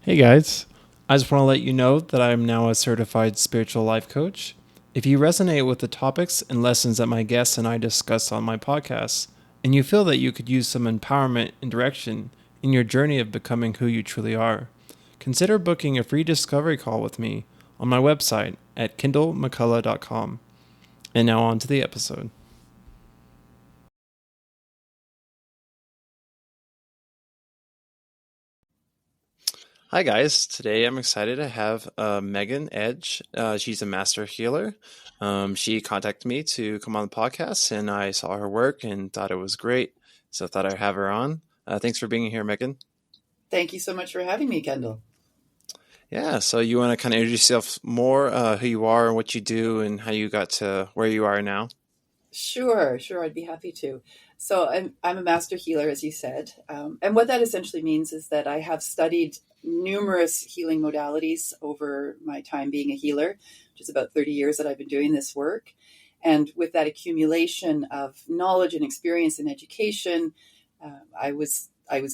Hey guys, I just want to let you know that I'm now a certified spiritual life coach. If you resonate with the topics and lessons that my guests and I discuss on my podcast, and you feel that you could use some empowerment and direction in your journey of becoming who you truly are, consider booking a free discovery call with me on my website at kindlemccullough.com. And now on to the episode. Hi guys, today I'm excited to have Megan Edge. She's a master healer. She contacted me to come on the podcast and I saw her work and thought it was great. So I thought I'd have her on. Thanks for being here, Megan. Thank you so much for having me, Kendall. Yeah, so you want to kind of introduce yourself more, who you are and what you do and how you got to where you are now? Sure, I'd be happy to. So I'm a master healer, as you said. And what that essentially means is that I have studied numerous healing modalities over my time being a healer, which is about 30 years that I've been doing this work. And with that accumulation of knowledge and experience and education, I was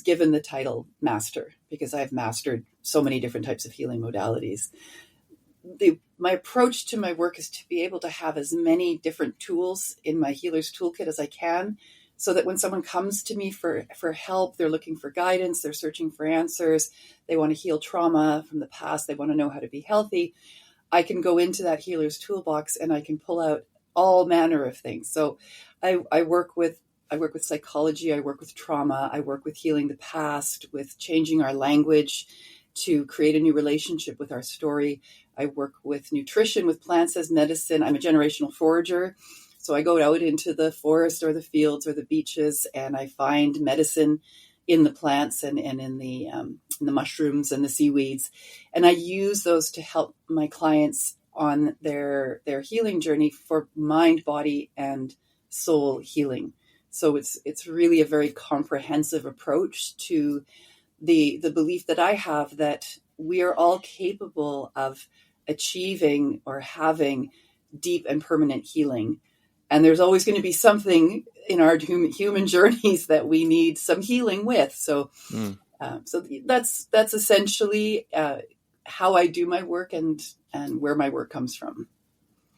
given the title master because I've mastered so many different types of healing modalities. My approach to my work is to be able to have as many different tools in my healer's toolkit as I can, so that when someone comes to me for help, they're looking for guidance, they're searching for answers, they want to heal trauma from the past, they want to know how to be healthy, I can go into that healer's toolbox and I can pull out all manner of things. So I work with psychology, I work with trauma, I work with healing the past, with changing our language to create a new relationship with our story. I work with nutrition, with plants as medicine. I'm a generational forager. So I go out into the forest or the fields or the beaches and I find medicine in the plants and in the mushrooms and the seaweeds. And I use those to help my clients on their healing journey for mind, body, and soul healing. So it's really a very comprehensive approach to the belief that I have that we are all capable of achieving or having deep and permanent healing. And there's always going to be something in our human journeys that we need some healing with. So, so that's essentially how I do my work and where my work comes from.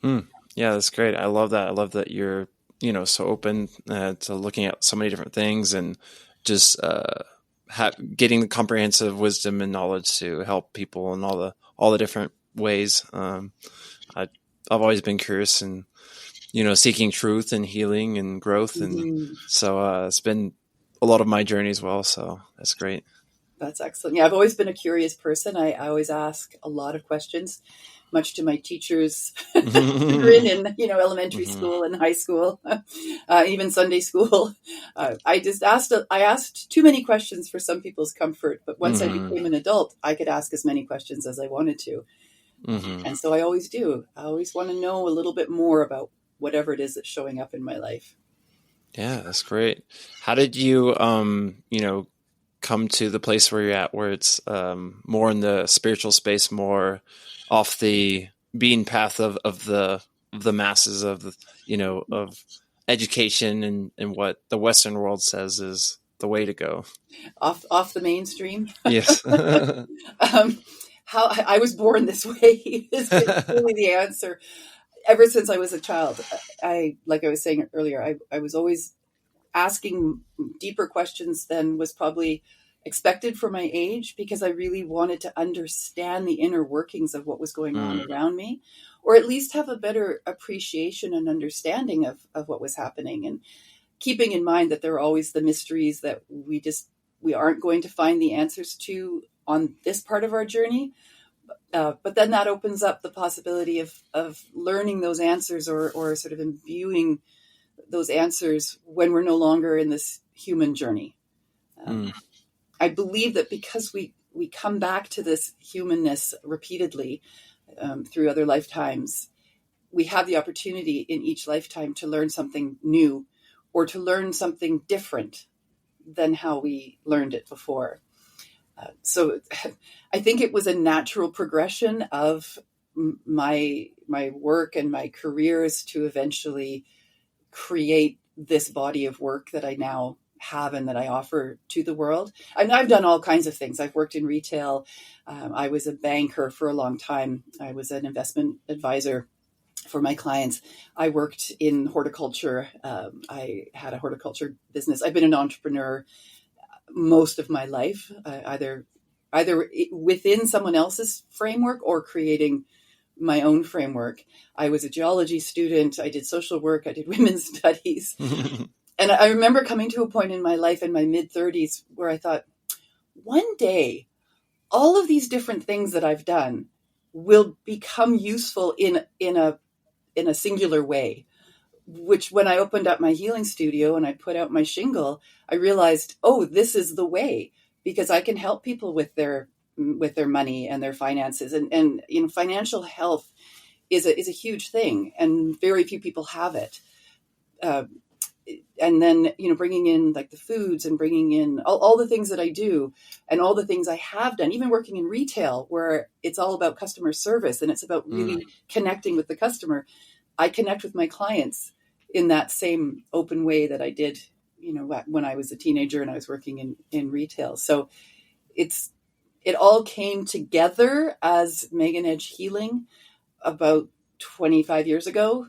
Yeah, that's great. I love that. I love that you're, so open to looking at so many different things and just getting the comprehensive wisdom and knowledge to help people in all the different ways. I've always been curious and seeking truth and healing and growth, and so it's been a lot of my journey as well. So that's great. That's excellent. Yeah, I've always been a curious person. I always ask a lot of questions, much to my teachers' chagrin in elementary school and high school, even Sunday school. I asked too many questions for some people's comfort, but once I became an adult, I could ask as many questions as I wanted to. And so I always do. I always want to know a little bit more about whatever it is that's showing up in my life. Yeah, that's great. How did you, come to the place where you're at, where it's more in the spiritual space, more off the beaten path of the masses of education and what the Western world says is the way to go? Off the mainstream. Yes. How I was born this way is really the answer. Ever since I was a child, like I was saying earlier, I was always asking deeper questions than was probably expected for my age, because I really wanted to understand the inner workings of what was going on around me, or at least have a better appreciation and understanding of what was happening, and keeping in mind that there are always the mysteries that we aren't going to find the answers to on this part of our journey. But then that opens up the possibility of learning those answers or sort of imbuing those answers when we're no longer in this human journey. I believe that because we come back to this humanness repeatedly through other lifetimes, we have the opportunity in each lifetime to learn something new or to learn something different than how we learned it before. So I think it was a natural progression of my work and my careers to eventually create this body of work that I now have and that I offer to the world. And I've done all kinds of things. I've worked in retail. I was a banker for a long time. I was an investment advisor for my clients. I worked in horticulture. I had a horticulture business. I've been an entrepreneur most of my life, either within someone else's framework or creating my own framework. I was a geology student. I did social work. I did women's studies. And I remember coming to a point in my life in my mid-30s where I thought, one day, all of these different things that I've done will become useful in a singular way. Which, when I opened up my healing studio and I put out my shingle, I realized, oh, this is the way, because I can help people with their money and their finances, and financial health is a huge thing, and very few people have it. And then, bringing in like the foods and bringing in all the things that I do and all the things I have done, even working in retail where it's all about customer service and it's about really connecting with the customer. I connect with my clients in that same open way that I did, when I was a teenager and I was working in retail. So it all came together as Megan Edge Healing about 25 years ago,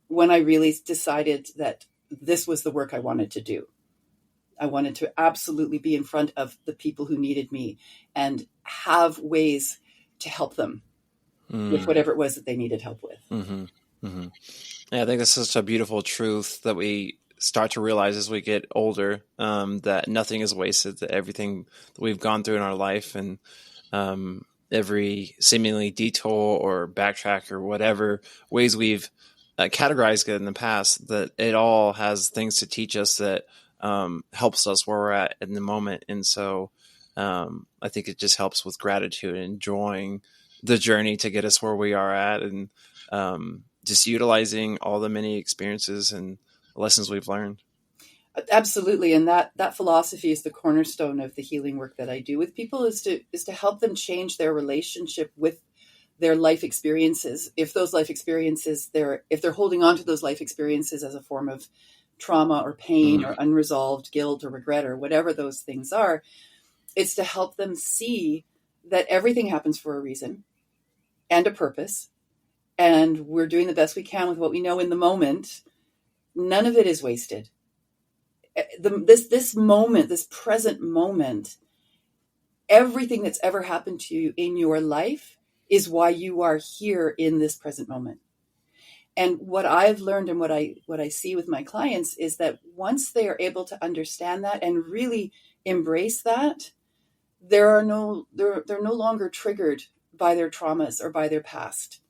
when I really decided that this was the work I wanted to do. I wanted to absolutely be in front of the people who needed me and have ways to help them with whatever it was that they needed help with. Mm-hmm. Mm-hmm. Yeah, I think that's such a beautiful truth that we start to realize as we get older, that nothing is wasted, that everything that we've gone through in our life and every seemingly detour or backtrack or whatever ways we've categorized it in the past, that it all has things to teach us that helps us where we're at in the moment. And so I think it just helps with gratitude and enjoying the journey to get us where we are at, and just utilizing all the many experiences and lessons we've learned. Absolutely. And that philosophy is the cornerstone of the healing work that I do with people, is to help them change their relationship with their life experiences. If those life experiences, if they're holding on to those life experiences as a form of trauma or pain or unresolved guilt or regret or whatever those things are, it's to help them see that everything happens for a reason and a purpose. And we're doing the best we can with what we know in the moment. None of it is wasted. This moment, this present moment, everything that's ever happened to you in your life is why you are here in this present moment. And what I've learned and what I see with my clients is that once they are able to understand that and really embrace that, they're no longer triggered by their traumas or by their past.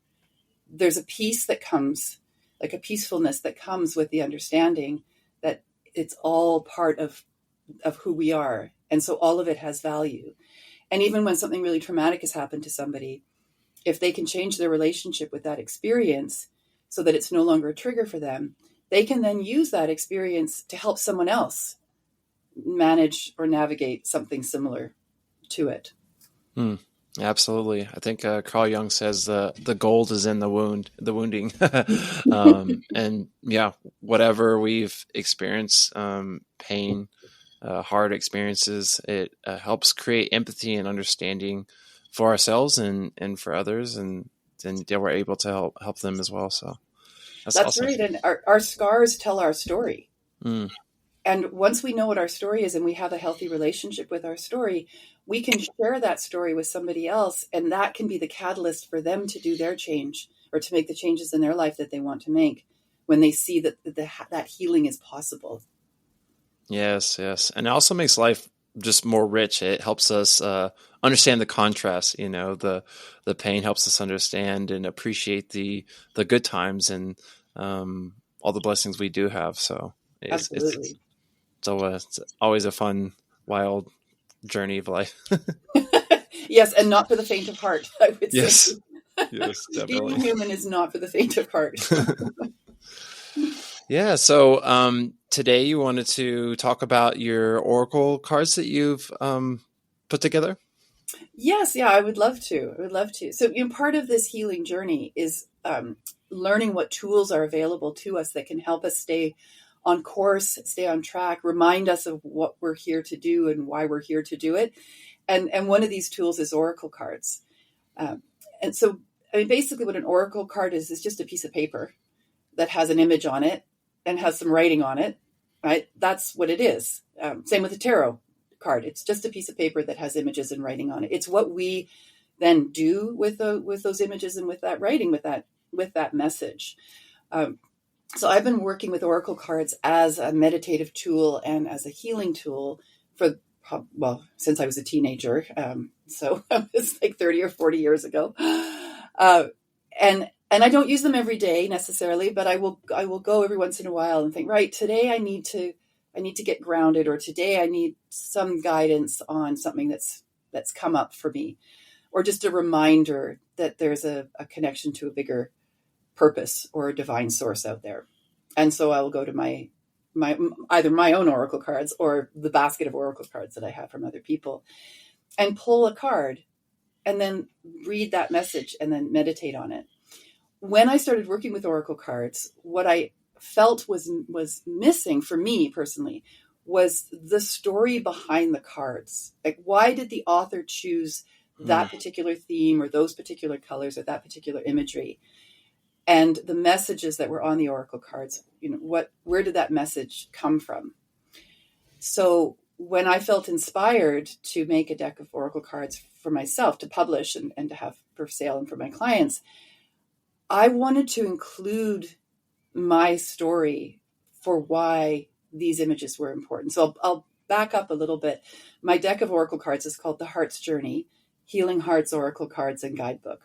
There's a peace that comes, like a peacefulness that comes with the understanding that it's all part of who we are. And so all of it has value. And even when something really traumatic has happened to somebody, if they can change their relationship with that experience so that it's no longer a trigger for them, they can then use that experience to help someone else manage or navigate something similar to it. Absolutely. I think Carl Jung says the gold is in the wounding. And yeah, whatever we've experienced, pain, hard experiences, it helps create empathy and understanding for ourselves and for others. And then we're able to help them as well. So that's awesome. Right. And our scars tell our story. And once we know what our story is and we have a healthy relationship with our story, we can share that story with somebody else. And that can be the catalyst for them to do their change or to make the changes in their life that they want to make when they see that that healing is possible. Yes. And it also makes life just more rich. It helps us understand the contrast. The pain helps us understand and appreciate the good times and all the blessings we do have. So Absolutely. It's always a fun, wild journey of life. Yes, and not for the faint of heart, I would say. Yes, definitely. Being human is not for the faint of heart. Yeah. So today you wanted to talk about your Oracle cards that you've put together? Yes. Yeah, I would love to. So part of this healing journey is learning what tools are available to us that can help us stay on course, stay on track, remind us of what we're here to do and why we're here to do it. And one of these tools is oracle cards. And so, I mean, basically what an oracle card is just a piece of paper that has an image on it and has some writing on it, right? That's what it is. Same with a tarot card. It's just a piece of paper that has images and writing on it. It's what we then do with those images and with that writing, with that message. So I've been working with oracle cards as a meditative tool and as a healing tool since I was a teenager. So it's like 30 or 40 years ago. And I don't use them every day necessarily, but I will go every once in a while and think, right, today I need to get grounded, or today I need some guidance on something that's come up for me, or just a reminder that there's a connection to a bigger purpose or a divine source out there. And so I will go to my either my own oracle cards or the basket of oracle cards that I have from other people and pull a card and then read that message and then meditate on it. When I started working with oracle cards, what I felt was missing for me personally was the story behind the cards. Like, why did the author choose that particular theme or those particular colors or that particular imagery? And the messages that were on the oracle cards, where did that message come from? So when I felt inspired to make a deck of oracle cards for myself to publish and to have for sale and for my clients, I wanted to include my story for why these images were important. So I'll back up a little bit. My deck of oracle cards is called The Heart's Journey, Healing Hearts Oracle Cards and Guidebook.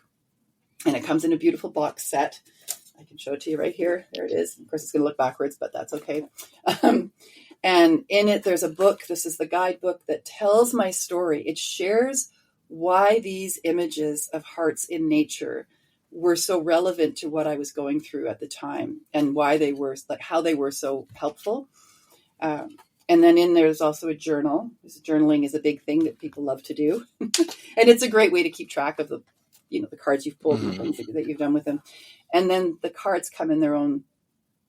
And it comes in a beautiful box set. I can show it to you right here. There it is. Of course, it's going to look backwards, but that's okay. And in it, there's a book. This is the guidebook that tells my story. It shares why these images of hearts in nature were so relevant to what I was going through at the time, and why they were, like, how they were so helpful. And then in there's also a journal. Journaling is a big thing that people love to do. And it's a great way to keep track of the cards you've pulled and things that you've done with them. And then the cards come in their own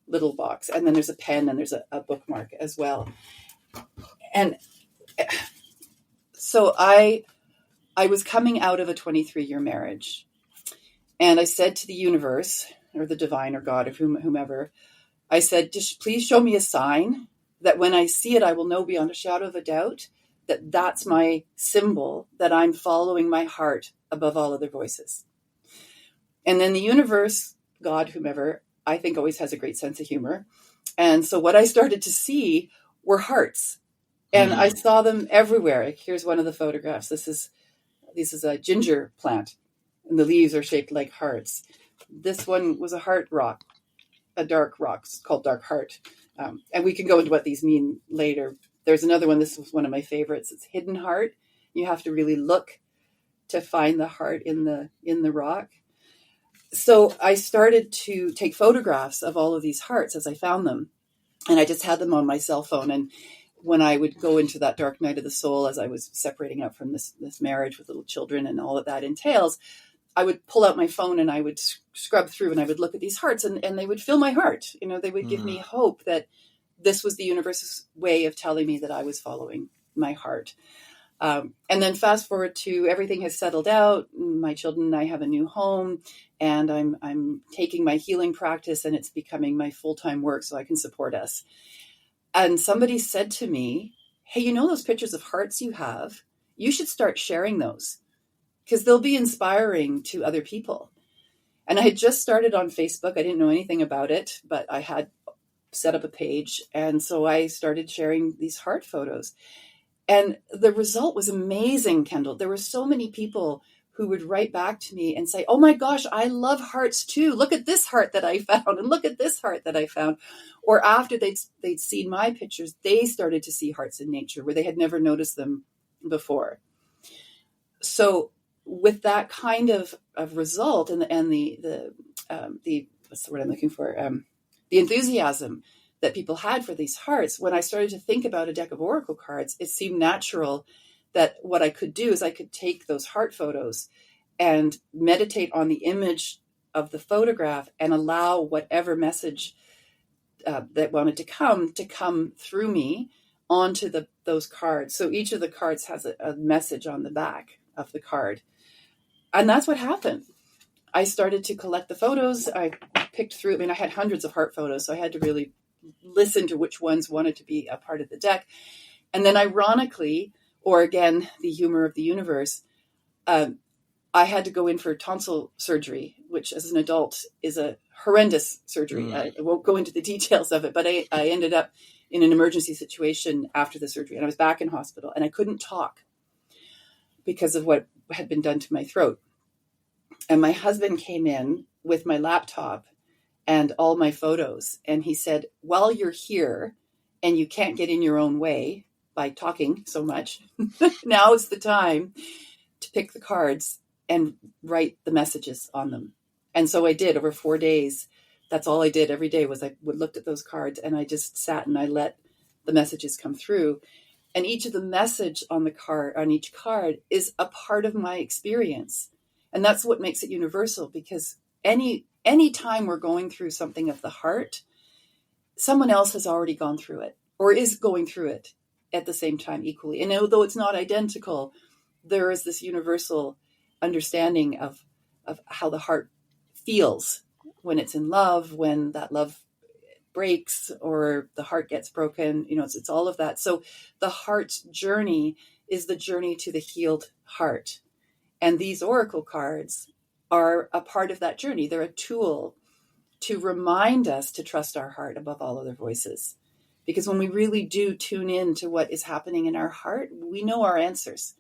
little box. And then there's a pen and there's a bookmark as well. And so I was coming out of a 23-year marriage. And I said to the universe, or the divine or God, or whomever, I said, just please show me a sign that when I see it, I will know beyond a shadow of a doubt that that's my symbol, that I'm following my heart above all other voices. And then the universe, God, whomever, I think always has a great sense of humor. And so what I started to see were hearts. And I saw them everywhere. Like, here's one of the photographs. This is a ginger plant, and the leaves are shaped like hearts. This one was a heart rock, a dark rock. It's called Dark Heart. And we can go into what these mean later. There's another one. This was one of my favorites. It's Hidden Heart. You have to really look to find the heart in the rock. So I started to take photographs of all of these hearts as I found them. And I just had them on my cell phone. And when I would go into that dark night of the soul, as I was separating up from this marriage with little children and all that that entails, I would pull out my phone and I would scrub through and I would look at these hearts and they would fill my heart. They would give me hope that this was the universe's way of telling me that I was following my heart. And then fast forward to everything has settled out. My children and I have a new home, and I'm taking my healing practice and it's becoming my full-time work so I can support us. And somebody said to me, hey, those pictures of hearts you have, you should start sharing those because they'll be inspiring to other people. And I had just started on Facebook. I didn't know anything about it, but I had set up a page. And so I started sharing these heart photos. And the result was amazing, Kendall. There were so many people who would write back to me and say, oh my gosh, I love hearts too. Look at this heart that I found, and look at this heart that I found. Or after they'd seen my pictures, they started to see hearts in nature where they had never noticed them before. So with that kind of result and the what's the word I'm looking for? The enthusiasm that people had for these hearts, when I started to think about a deck of oracle cards, it seemed natural that what I could do is I could take those heart photos and meditate on the image of the photograph and allow whatever message that wanted to come through me onto those cards. So each of the cards has a message on the back of the card. And that's what happened. I started to collect the photos. I picked through, I mean, I had hundreds of heart photos, so I had to really listen to which ones wanted to be a part of the deck. And then ironically, or again, the humor of the universe, I had to go in for tonsil surgery, which as an adult is a horrendous surgery. I won't go into the details of it, but I ended up in an emergency situation after the surgery, and I was back in hospital, and I couldn't talk because of what had been done to my throat. And my husband came in with my laptop and all my photos, and he said, while you're here and you can't get in your own way by talking so much, now is the time to pick the cards and write the messages on them. And so I did over 4 days. That's all I did every day was I looked at those cards, and I just sat and I let the messages come through. And each of the message on the card, on each card, is a part of my experience. And that's what makes it universal, because any time we're going through something of the heart, someone else has already gone through it or is going through it at the same time equally. And although it's not identical, there is this universal understanding of how the heart feels when it's in love, when that love breaks or the heart gets broken. It's all of that. So the heart's journey is the journey to the healed heart. And these oracle cards are a part of that journey. They're a tool to remind us to trust our heart above all other voices. Because when we really do tune in to what is happening in our heart, we know our answers.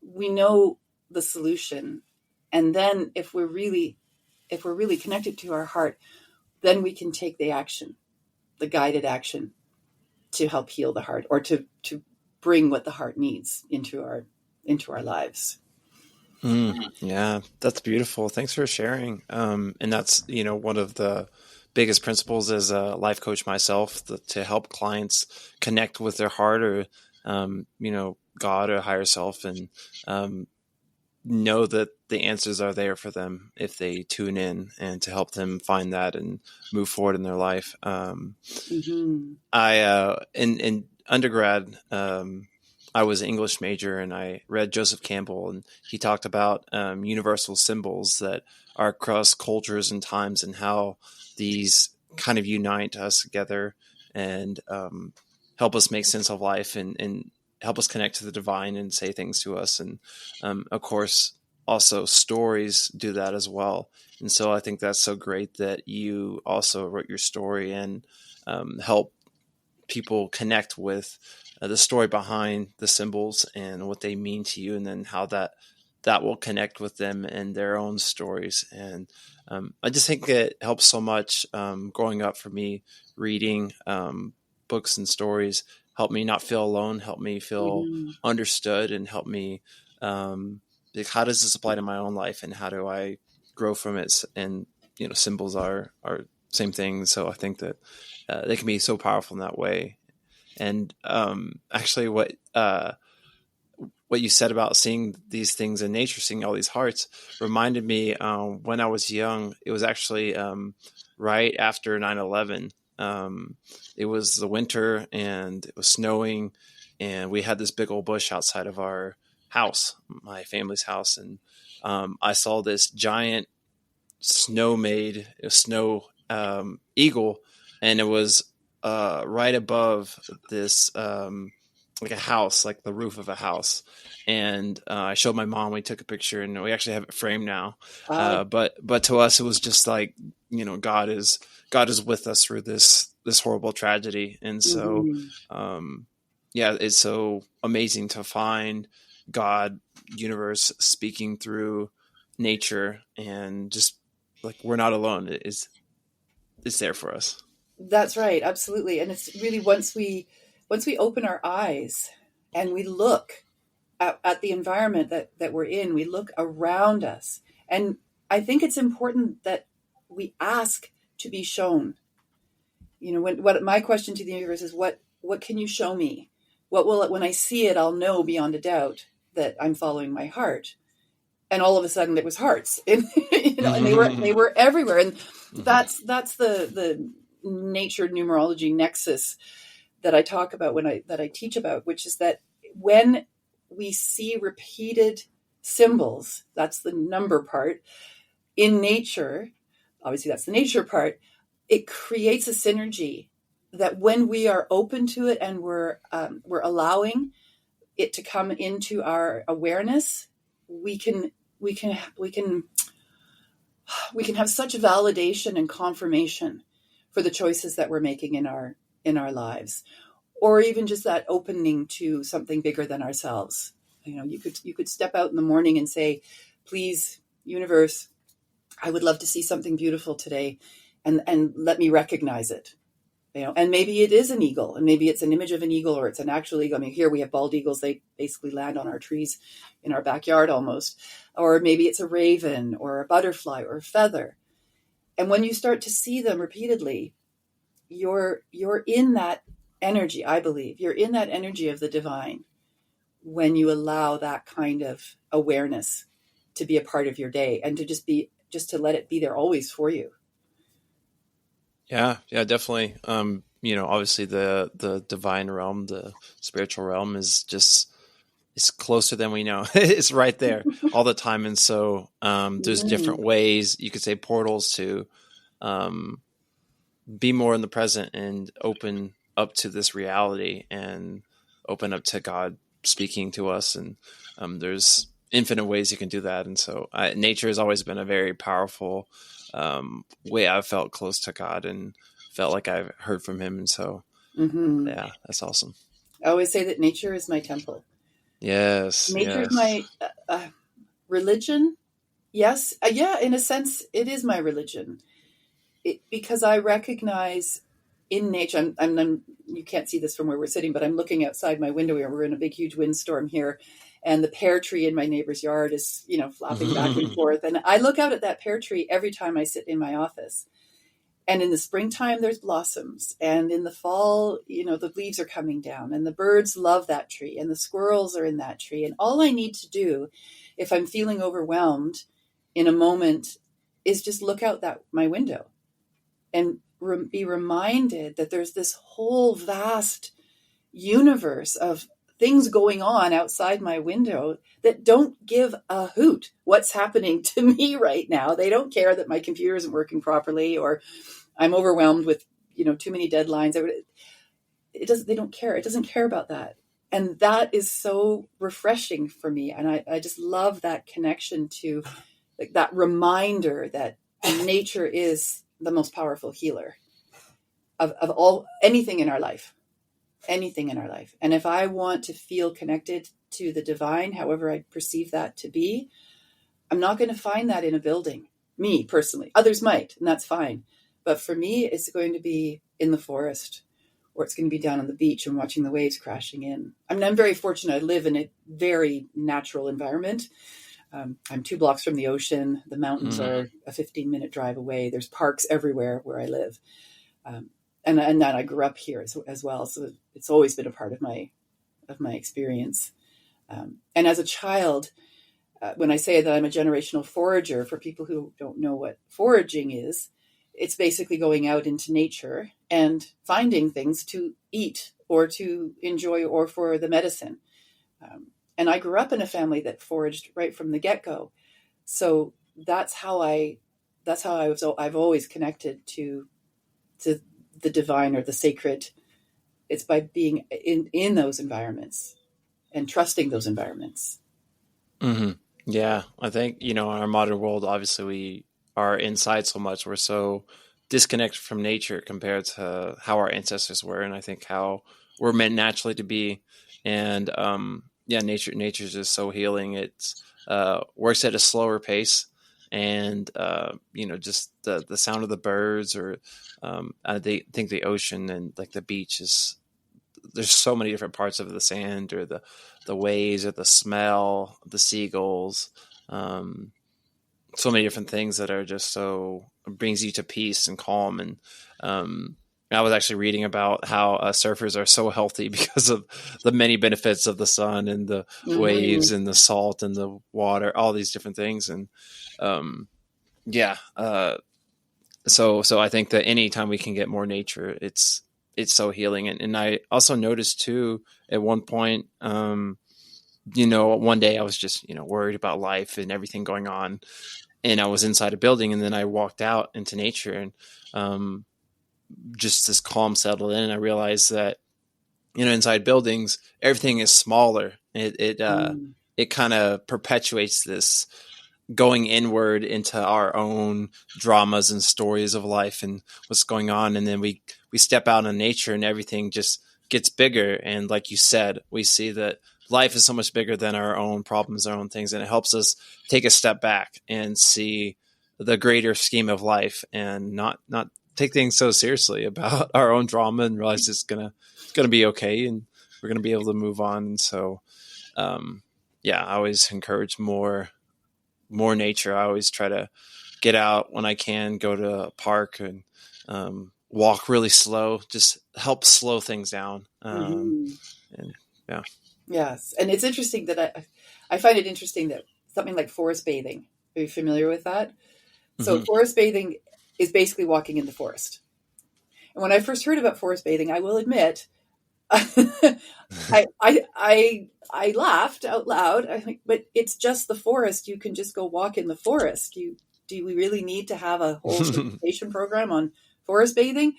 We know the solution. And then if we're really connected to our heart, then we can take the action, the guided action to help heal the heart, or to bring what the heart needs into our lives. Yeah, that's beautiful. Thanks for sharing. And that's, one of the biggest principles as a life coach myself, to help clients connect with their heart or, God or higher self, and know that the answers are there for them if they tune in, and to help them find that and move forward in their life. I, in undergrad, I was an English major, and I read Joseph Campbell, and he talked about universal symbols that are across cultures and times, and how these kind of unite us together and help us make sense of life, and help us connect to the divine and say things to us. And of course, also stories do that as well. And so I think that's so great that you also wrote your story and help people connect with the story behind the symbols and what they mean to you, and then how that will connect with them and their own stories. And I just think it helps so much growing up for me, reading books and stories help me not feel alone, help me feel understood, and help me like, how does this apply to my own life, and how do I grow from it? And symbols are same thing. So I think that they can be so powerful in that way. And actually, what you said about seeing these things in nature, seeing all these hearts, reminded me when I was young. It was actually right after 9/11. It was the winter, and it was snowing, and we had this big old bush outside of our house, my family's house, and I saw this giant snow eagle, and it was right above this like a house, like the roof of a house. And I showed my mom. We took a picture, and we actually have it framed now. But to us, it was just like, God is with us through this horrible tragedy. And so, it's so amazing to find God, universe speaking through nature, and just like, we're not alone. It's there for us. That's right. Absolutely. And it's really, once we open our eyes and we look at the environment that we're in, we look around us. And I think it's important that we ask to be shown. What my question to the universe is, what can you show me? What will it, when I see it, I'll know beyond a doubt that I'm following my heart. And all of a sudden it was hearts, and, and they were everywhere. And that's the nature numerology nexus that I talk about that I teach about, which is that when we see repeated symbols, that's the number part, in nature, obviously that's the nature part, it creates a synergy that when we are open to it and we're allowing it to come into our awareness, we can have such validation and confirmation for the choices that we're making in our lives, or even just that opening to something bigger than ourselves. You could step out in the morning and say, please, universe, I would love to see something beautiful today, and let me recognize it. And maybe it is an eagle, and maybe it's an image of an eagle, or it's an actual eagle. I mean, here we have bald eagles. They basically land on our trees in our backyard almost. Or maybe it's a raven or a butterfly or a feather. And when you start to see them repeatedly, you're in that energy, I believe. You're in that energy of the divine when you allow that kind of awareness to be a part of your day, and to just to let it be there always for you. Yeah, definitely. Obviously the divine realm, the spiritual realm is closer than we know. It's right there all the time. And so there's different ways, you could say portals, to be more in the present and open up to this reality and open up to God speaking to us. And there's infinite ways you can do that. And so nature has always been a very powerful way I've felt close to God and felt like I've heard from him. And so, yeah, that's awesome. I always say that nature is my temple. Yes. Nature is my religion. Yes. Yeah, in a sense, it is my religion. Because I recognize in nature, you can't see this from where we're sitting, but I'm looking outside my window here. We're in a big, huge windstorm here. And the pear tree in my neighbor's yard is, flapping back and forth. And I look out at that pear tree every time I sit in my office. And in the springtime, there's blossoms. And in the fall, the leaves are coming down. And the birds love that tree. And the squirrels are in that tree. And all I need to do, if I'm feeling overwhelmed in a moment, is just look out my window and be reminded that there's this whole vast universe of things going on outside my window that don't give a hoot what's happening to me right now. They don't care that my computer isn't working properly, or I'm overwhelmed with, too many deadlines. They don't care. It doesn't care about that. And that is so refreshing for me. And I just love that connection to that reminder that nature is the most powerful healer of anything in our life. Anything in our life. And if I want to feel connected to the divine, however I perceive that to be, I'm not going to find that in a building. Me personally, others might, and that's fine. But for me, it's going to be in the forest, or it's going to be down on the beach and watching the waves crashing in. I mean, I'm very fortunate. I live in a very natural environment. I'm 2 blocks from the ocean. The mountains are a 15-minute drive away. There's parks everywhere where I live. And then I grew up here as well. So it's always been a part of my experience. And as a child, when I say that I'm a generational forager, for people who don't know what foraging is, it's basically going out into nature and finding things to eat or to enjoy or for the medicine. And I grew up in a family that foraged right from the get-go. So that's how I've always connected to the divine or the sacred. It's by being in those environments and trusting those environments. Mm-hmm. Yeah. I think, in our modern world, obviously we are inside so much. We're so disconnected from nature compared to how our ancestors were. And I think how we're meant naturally to be. And, nature is just so healing. It works at a slower pace. And, just the sound of the birds, or I think the ocean and like the beach there's so many different parts of the sand, or the waves, or the smell, the seagulls, so many different things that are just so brings you to peace and calm. And I was actually reading about how surfers are so healthy because of the many benefits of the sun and the waves and the salt and the water, all these different things. And so I think that anytime we can get more nature, it's so healing. And I also noticed too at one point, one day I was just, worried about life and everything going on, and I was inside a building, and then I walked out into nature, and just this calm settled in, and I realized that, inside buildings, everything is smaller. It kind of perpetuates this going inward into our own dramas and stories of life and what's going on. And then we step out in nature and everything just gets bigger. And like you said, we see that life is so much bigger than our own problems, our own things. And it helps us take a step back and see the greater scheme of life and not take things so seriously about our own drama, and realize it's going to be okay. And we're going to be able to move on. And so, I always encourage more nature. I always try to get out when I can, go to a park and walk really slow, just help slow things down. And yeah. Yes. And it's interesting that I find it interesting that something like forest bathing, are you familiar with that? So forest bathing is basically walking in the forest. And when I first heard about forest bathing, I will admit, I laughed out loud. I think, but it's just the forest. You can just go walk in the forest. Do we really need to have a whole certification program on forest bathing?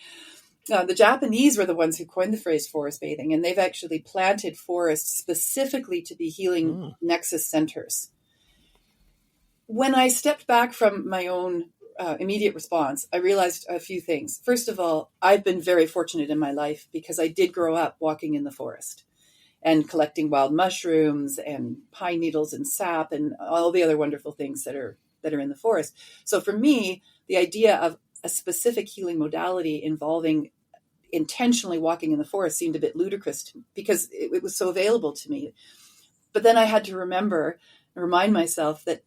The Japanese were the ones who coined the phrase forest bathing, and they've actually planted forests specifically to be healing nexus centers. When I stepped back from my own immediate response, I realized a few things. First of all, I've been very fortunate in my life because I did grow up walking in the forest and collecting wild mushrooms and pine needles and sap and all the other wonderful things that are in the forest. So for me, the idea of a specific healing modality involving intentionally walking in the forest seemed a bit ludicrous to me because it was so available to me. But then I had to remind myself that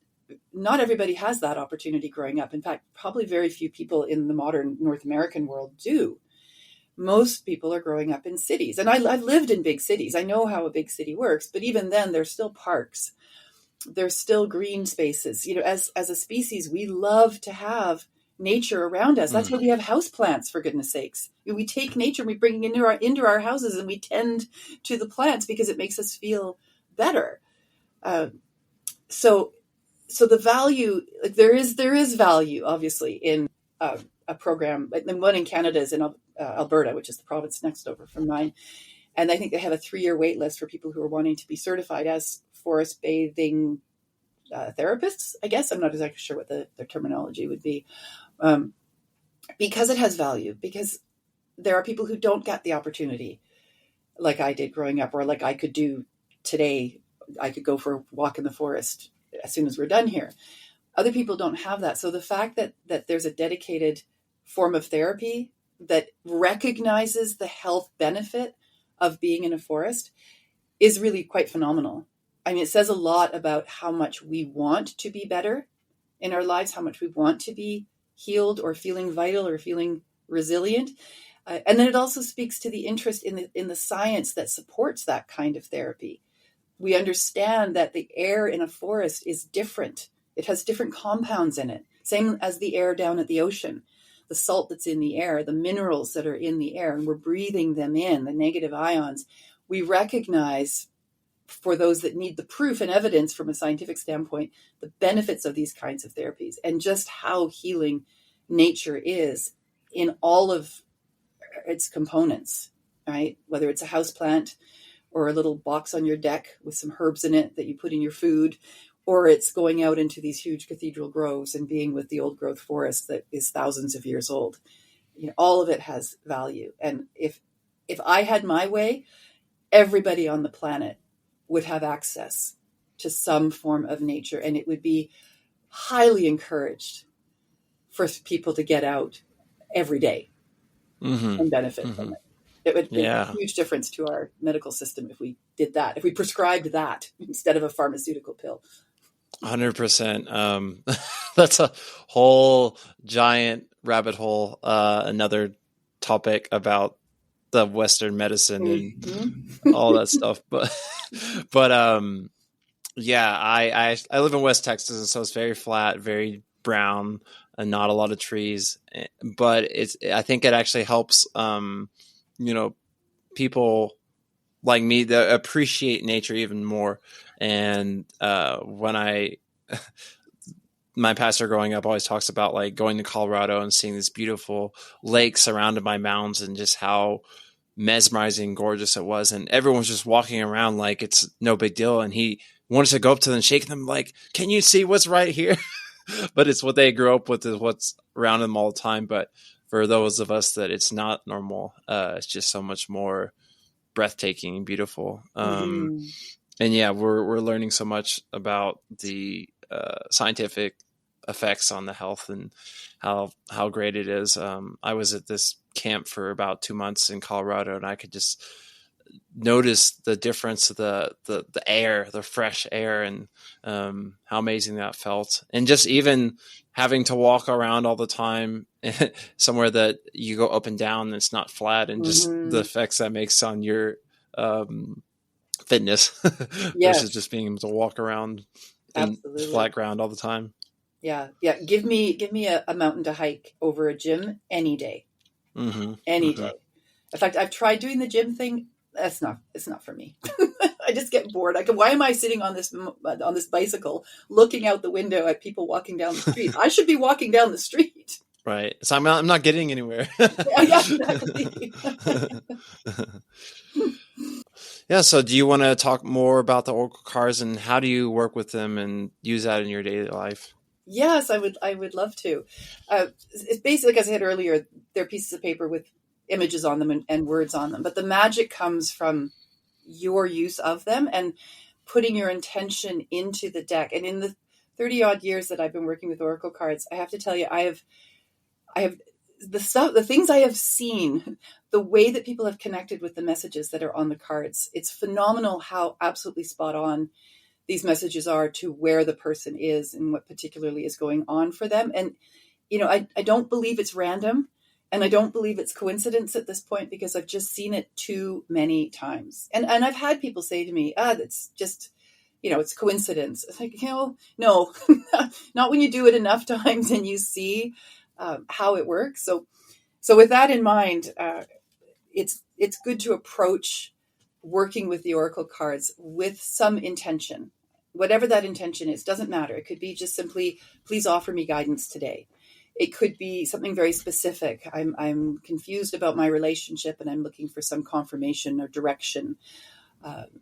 not everybody has that opportunity growing up. In fact, probably very few people in the modern North American world do. Most people are growing up in cities. And I've lived in big cities. I know how a big city works, but even then there's still parks. There's still green spaces. As a species, we love to have nature around us. That's why we have houseplants, for goodness sakes. We take nature and we bring it into our houses and we tend to the plants because it makes us feel better. So the value, there is value, obviously, in a program. The one in Canada is in Alberta, which is the province next over from mine. And I think they have a 3-year wait list for people who are wanting to be certified as forest bathing therapists, I guess. I'm not exactly sure what their terminology would be. Because it has value, because there are people who don't get the opportunity like I did growing up, or like I could do today. I could go for a walk in the forest as soon as we're done here. Other people don't have that. So the fact that there's a dedicated form of therapy that recognizes the health benefit of being in a forest is really quite phenomenal. I mean, it says a lot about how much we want to be better in our lives, how much we want to be healed or feeling vital or feeling resilient. And then it also speaks to the interest in the science that supports that kind of therapy. We understand that the air in a forest is different. It has different compounds in it, same as the air down at the ocean. The salt that's in the air, the minerals that are in the air, and we're breathing them in, the negative ions. We recognize, for those that need the proof and evidence from a scientific standpoint, the benefits of these kinds of therapies and just how healing nature is in all of its components, right? Whether it's a houseplant or a little box on your deck with some herbs in it that you put in your food, or it's going out into these huge cathedral groves and being with the old growth forest that is thousands of years old. All of it has value. And if I had my way, everybody on the planet would have access to some form of nature, and it would be highly encouraged for people to get out every day and benefit from it. It would make a huge difference to our medical system if we did that, if we prescribed that instead of a pharmaceutical pill. 100%. That's a whole giant rabbit hole. Another topic about the Western medicine and all that stuff. But I live in West Texas, and so it's very flat, very brown and not a lot of trees. But I think it actually helps, people like me that appreciate nature even more. And when my pastor growing up always talks about like going to Colorado and seeing these beautiful lakes surrounded by mountains and just how mesmerizing, gorgeous it was. And everyone was just walking around like it's no big deal. And he wanted to go up to them and shake them like, can you see what's right here? But it's what they grew up with, is what's around them all the time. But for those of us that it's not normal, it's just so much more breathtaking and beautiful. Mm-hmm. And yeah, we're learning so much about the scientific effects on the health and how great it is. I was at this camp for about 2 months in Colorado, and I could just notice the difference of the air, the fresh air, and how amazing that felt. And just even having to walk around all the time somewhere that you go up and down and it's not flat, and just the effects that makes on your fitness versus just being able to walk around in flat ground all the time. Yeah. Give me a mountain to hike over a gym any day. Mm-hmm. Any day. In fact, I've tried doing the gym thing. It's not for me. I just get bored. Why am I sitting on this bicycle looking out the window at people walking down the street? I should be walking down the street. Right. So I'm not getting anywhere. Yeah, exactly. Yeah. So do you want to talk more about the oracle cards and how do you work with them and use that in your daily life? Yes, I would love to. It's basically, like I said earlier, they're pieces of paper with images on them and words on them. But the magic comes from your use of them and putting your intention into the deck. And in the 30 odd years that I've been working with oracle cards, I have to tell you, I have the things I have seen, the way that people have connected with the messages that are on the cards. It's phenomenal how absolutely spot on these messages are to where the person is and what particularly is going on for them. And, I don't believe it's random, and I don't believe it's coincidence at this point, because I've just seen it too many times. And I've had people say to me, that's just, it's coincidence. It's like, no, not when you do it enough times and you see how it works. So with that in mind, it's good to approach working with the oracle cards with some intention. Whatever that intention is, doesn't matter. It could be just simply, please offer me guidance today. It could be something very specific. I'm confused about my relationship and I'm looking for some confirmation or direction.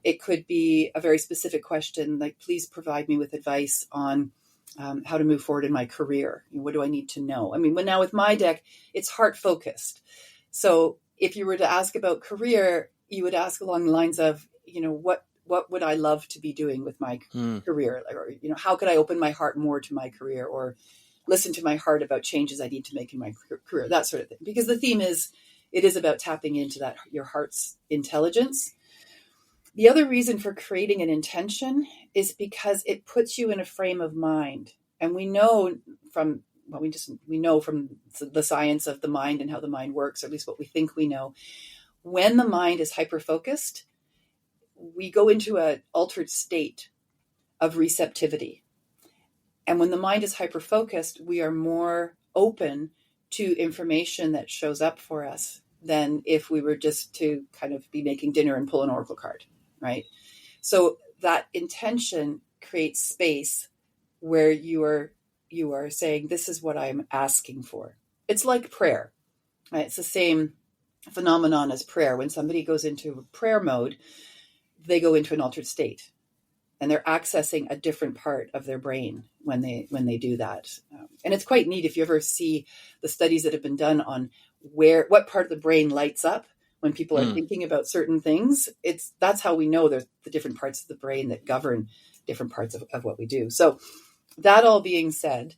It could be a very specific question, like, please provide me with advice on how to move forward in my career. What do I need to know? I mean, now with my deck, it's heart focused. So if you were to ask about career, you would ask along the lines of, what would I love to be doing with my career? Or, how could I open my heart more to my career, or listen to my heart about changes I need to make in my career, that sort of thing. Because the theme it is about tapping into that, your heart's intelligence. The other reason for creating an intention is because it puts you in a frame of mind. And we know from the science of the mind and how the mind works, or at least what we think we know. When the mind is hyper-focused, we go into an altered state of receptivity. And when the mind is hyper-focused, we are more open to information that shows up for us than if we were just to kind of be making dinner and pull an oracle card, right? So that intention creates space where you are saying, this is what I'm asking for. It's like prayer, right? It's the same phenomenon as prayer. When somebody goes into prayer mode, they go into an altered state, and they're accessing a different part of their brain when they do that. And it's quite neat if you ever see the studies that have been done on what part of the brain lights up when people are thinking about certain things. That's how we know there's the different parts of the brain that govern different parts of what we do. So that all being said,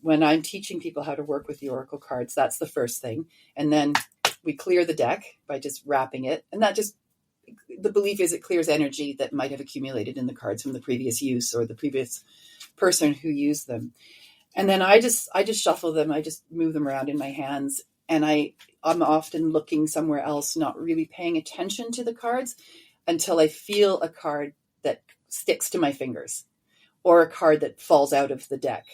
when I'm teaching people how to work with the oracle cards, that's the first thing. And then we clear the deck by just wrapping it. And the belief is it clears energy that might have accumulated in the cards from the previous use or the previous person who used them. And then I just shuffle them. I just move them around in my hands. And I'm often looking somewhere else, not really paying attention to the cards until I feel a card that sticks to my fingers, or a card that falls out of the deck.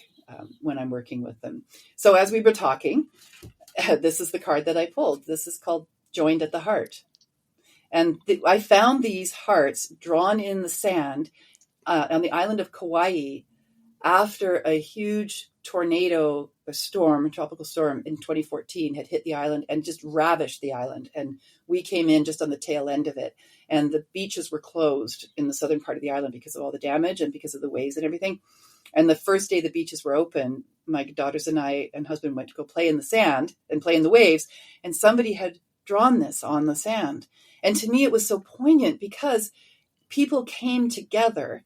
when I'm working with them. So as we were talking, this is the card that I pulled. This is called Joined at the Heart. And I found these hearts drawn in the sand on the island of Kauai after a huge tornado, a tropical storm in 2014 had hit the island and just ravished the island. And we came in just on the tail end of it. And the beaches were closed in the southern part of the island because of all the damage and because of the waves and everything. And the first day the beaches were open, my daughters and I and husband went to go play in the sand and play in the waves. And somebody had drawn this on the sand. And to me, it was so poignant because people came together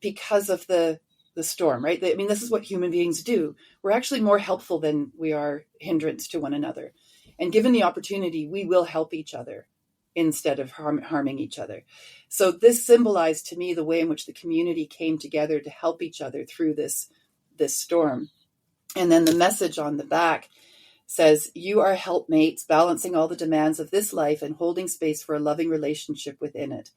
because of the storm, right? I mean, this is what human beings do. We're actually more helpful than we are hindrance to one another. And given the opportunity, we will help each other instead of harming each other. So this symbolized to me the way in which the community came together to help each other through this storm. And then the message on the back says, you are helpmates, balancing all the demands of this life and holding space for a loving relationship within it.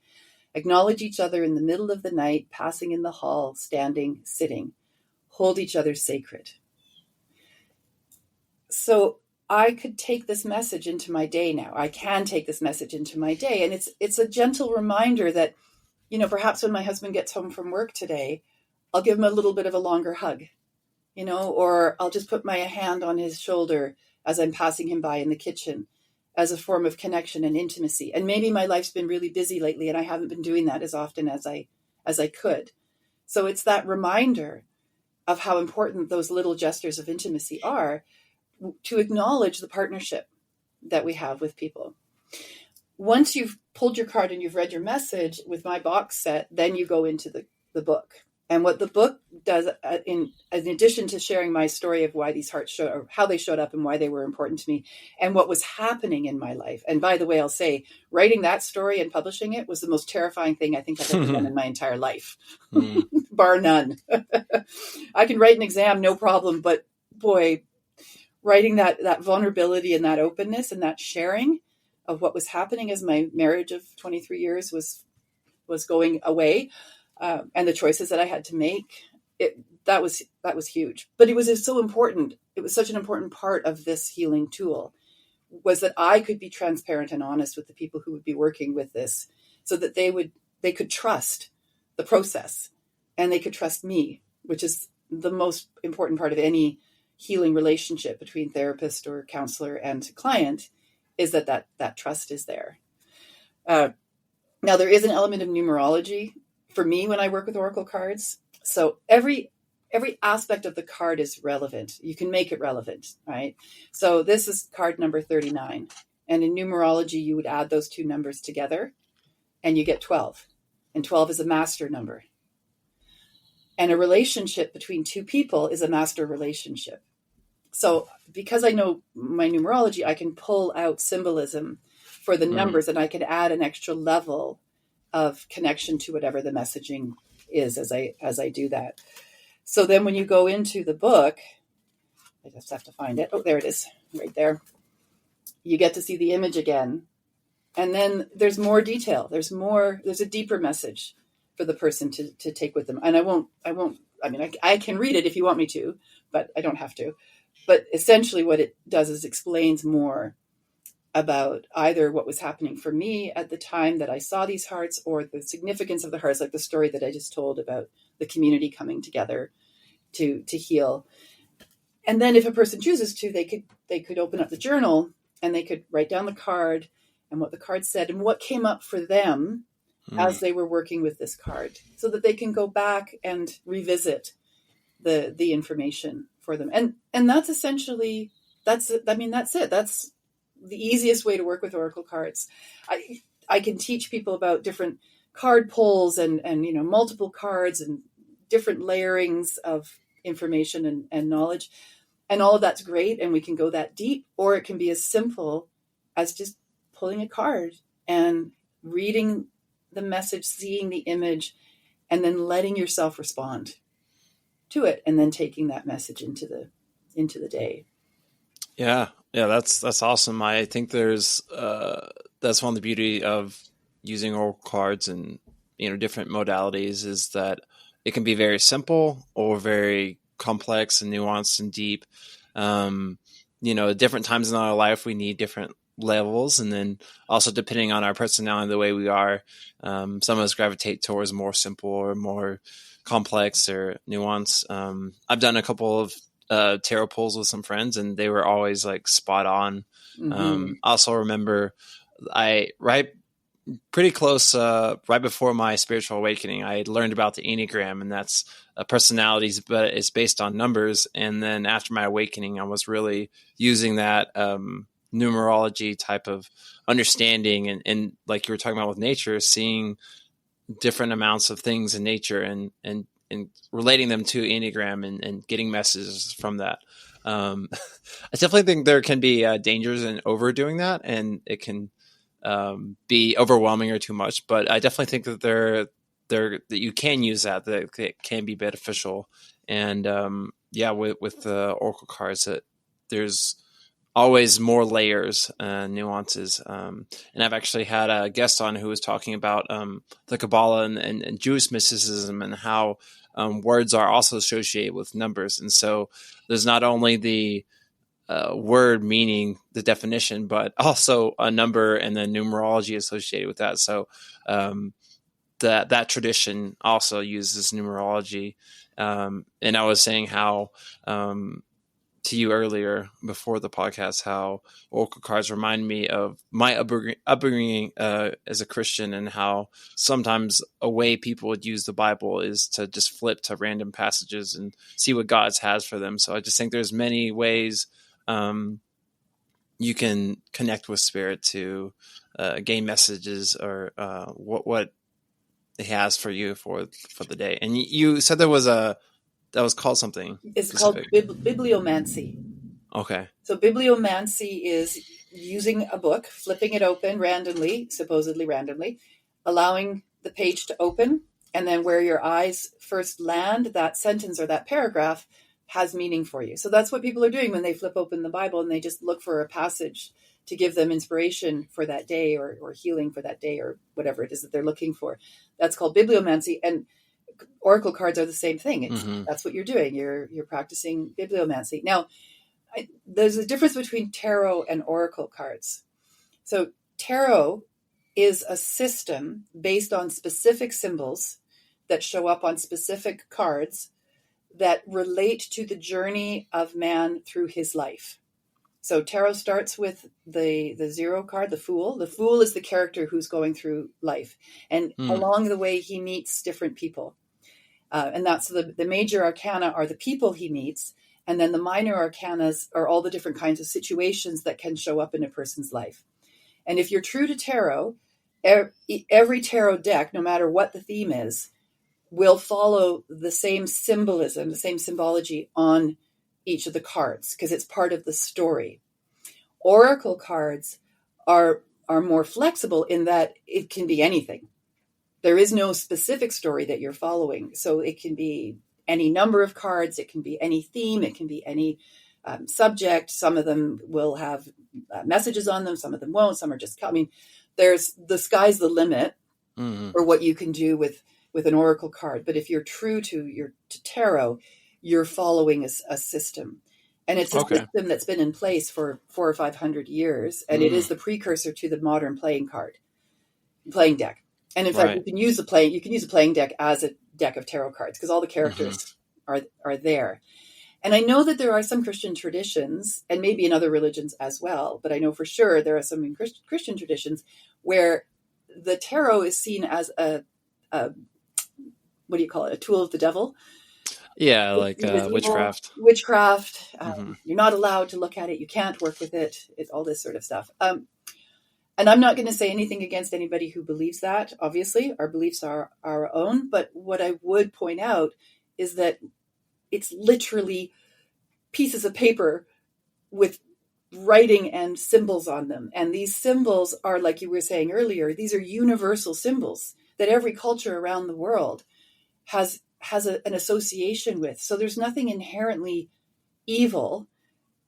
Acknowledge each other in the middle of the night, passing in the hall, standing, sitting. Hold each other sacred. So I could take this message into my day now. I can take this message into my day. And it's a gentle reminder that, perhaps when my husband gets home from work today, I'll give him a little bit of a longer hug, or I'll just put my hand on his shoulder as I'm passing him by in the kitchen, as a form of connection and intimacy. And maybe my life's been really busy lately and I haven't been doing that as often as I could. So it's that reminder of how important those little gestures of intimacy are, to acknowledge the partnership that we have with people. Once you've pulled your card and you've read your message with my box set, then you go into the book. And what the book does, in addition to sharing my story of why these hearts or how they showed up and why they were important to me and what was happening in my life. And by the way, I'll say, writing that story and publishing it was the most terrifying thing I think I've ever done in my entire life, bar none. I can write an exam, no problem. But boy, writing that vulnerability and that openness and that sharing of what was happening as my marriage of 23 years was going away, and the choices that I had to make, that was huge. But it was so important. It was such an important part of this healing tool, was that I could be transparent and honest with the people who would be working with this, so that they could trust the process and they could trust me, which is the most important part of any healing relationship between therapist or counselor and client, is that trust is there. Now there is an element of numerology for me when I work with oracle cards. So every aspect of the card is relevant. You can make it relevant, right? So this is card number 39. And in numerology, you would add those two numbers together and you get 12. And 12 is a master number. And a relationship between two people is a master relationship. So because I know my numerology, I can pull out symbolism for the numbers, and I can add an extra level of connection to whatever the messaging is as I do that. So then when you go into the book, I just have to find it. Oh, there it is, right there. You get to see the image again. And then there's more detail. There's a deeper message for the person to take with them. And I can read it if you want me to, but I don't have to. But essentially what it does is explains more about either what was happening for me at the time that I saw these hearts, or the significance of the hearts, like the story that I just told about the community coming together to heal. And then if a person chooses to, they could open up the journal and they could write down the card and what the card said and what came up for them as they were working with this card, so that they can go back and revisit the information for them. And that's essentially, that's it. That's the easiest way to work with oracle cards. I can teach people about different card pulls and multiple cards and different layerings of information and knowledge. And all of that's great. And we can go that deep, or it can be as simple as just pulling a card and reading the message, seeing the image, and then letting yourself respond to it, and then taking that message into the day. Yeah, that's awesome. I think that's one of the beauty of using oracle cards and different modalities, is that it can be very simple or very complex and nuanced and deep. Different times in our life, we need different levels. And then also depending on our personality, the way we are, some of us gravitate towards more simple or more complex or nuanced. I've done a couple of tarot pulls with some friends, and they were always like spot on. I also remember pretty close, right before my spiritual awakening, I learned about the Enneagram, and that's personalities, but it's based on numbers. And then after my awakening, I was really using that numerology type of understanding, and like you were talking about with nature, seeing different amounts of things in nature and relating them to Enneagram and getting messages from that. I definitely think there can be dangers in overdoing that, and it can be overwhelming or too much. But I definitely think that that you can use that it can be beneficial. And with the oracle cards, that there's always more layers and nuances. And I've actually had a guest on who was talking about the Kabbalah and Jewish mysticism, and how words are also associated with numbers. And so there's not only the word meaning the definition, but also a number and the numerology associated with that. So that tradition also uses numerology. And I was saying how to you earlier before the podcast, how oracle cards remind me of my upbringing as a Christian, and how sometimes a way people would use the Bible is to just flip to random passages and see what God has for them. So I just think there's many ways you can connect with spirit to gain messages or what it has for you for the day. And you said that was called something. It's specific. called bibliomancy. Okay. So bibliomancy is using a book, flipping it open supposedly randomly, allowing the page to open, and then where your eyes first land, that sentence or that paragraph has meaning for you. So that's what people are doing when they flip open the Bible, and they just look for a passage to give them inspiration for that day or healing for that day or whatever it is that they're looking for. That's called bibliomancy. And oracle cards are the same thing. That's what you're doing. You're practicing bibliomancy. Now, there's a difference between tarot and oracle cards. So tarot is a system based on specific symbols that show up on specific cards that relate to the journey of man through his life. So tarot starts with the zero card, the Fool. The Fool is the character who's going through life. And along the way, he meets different people. And that's the major arcana are the people he meets. And then the minor arcanas are all the different kinds of situations that can show up in a person's life. And if you're true to tarot, every tarot deck, no matter what the theme is, will follow the same symbolism, the same symbology on each of the cards, because it's part of the story. Oracle cards are more flexible in that it can be anything. There is no specific story that you're following. So it can be any number of cards. It can be any theme. It can be any subject. Some of them will have messages on them. Some of them won't. Some are just, there's the sky's the limit for what you can do with an oracle card. But if you're true to tarot, you're following a system. And it's a system that's been in place for 400 or 500 years. And it is the precursor to the modern playing deck. And in fact, you can use a playing deck as a deck of tarot cards, because all the characters are there. And I know that there are some Christian traditions, and maybe in other religions as well, but I know for sure there are some in Christian traditions where the tarot is seen as a what do you call it? A tool of the devil. Yeah, like witchcraft. Witchcraft. You're not allowed to look at it. You can't work with it. It's all this sort of stuff. And I'm not going to say anything against anybody who believes that. Obviously, our beliefs are our own. But what I would point out is that it's literally pieces of paper with writing and symbols on them. And these symbols are, like you were saying earlier, these are universal symbols that every culture around the world has an association with. So there's nothing inherently evil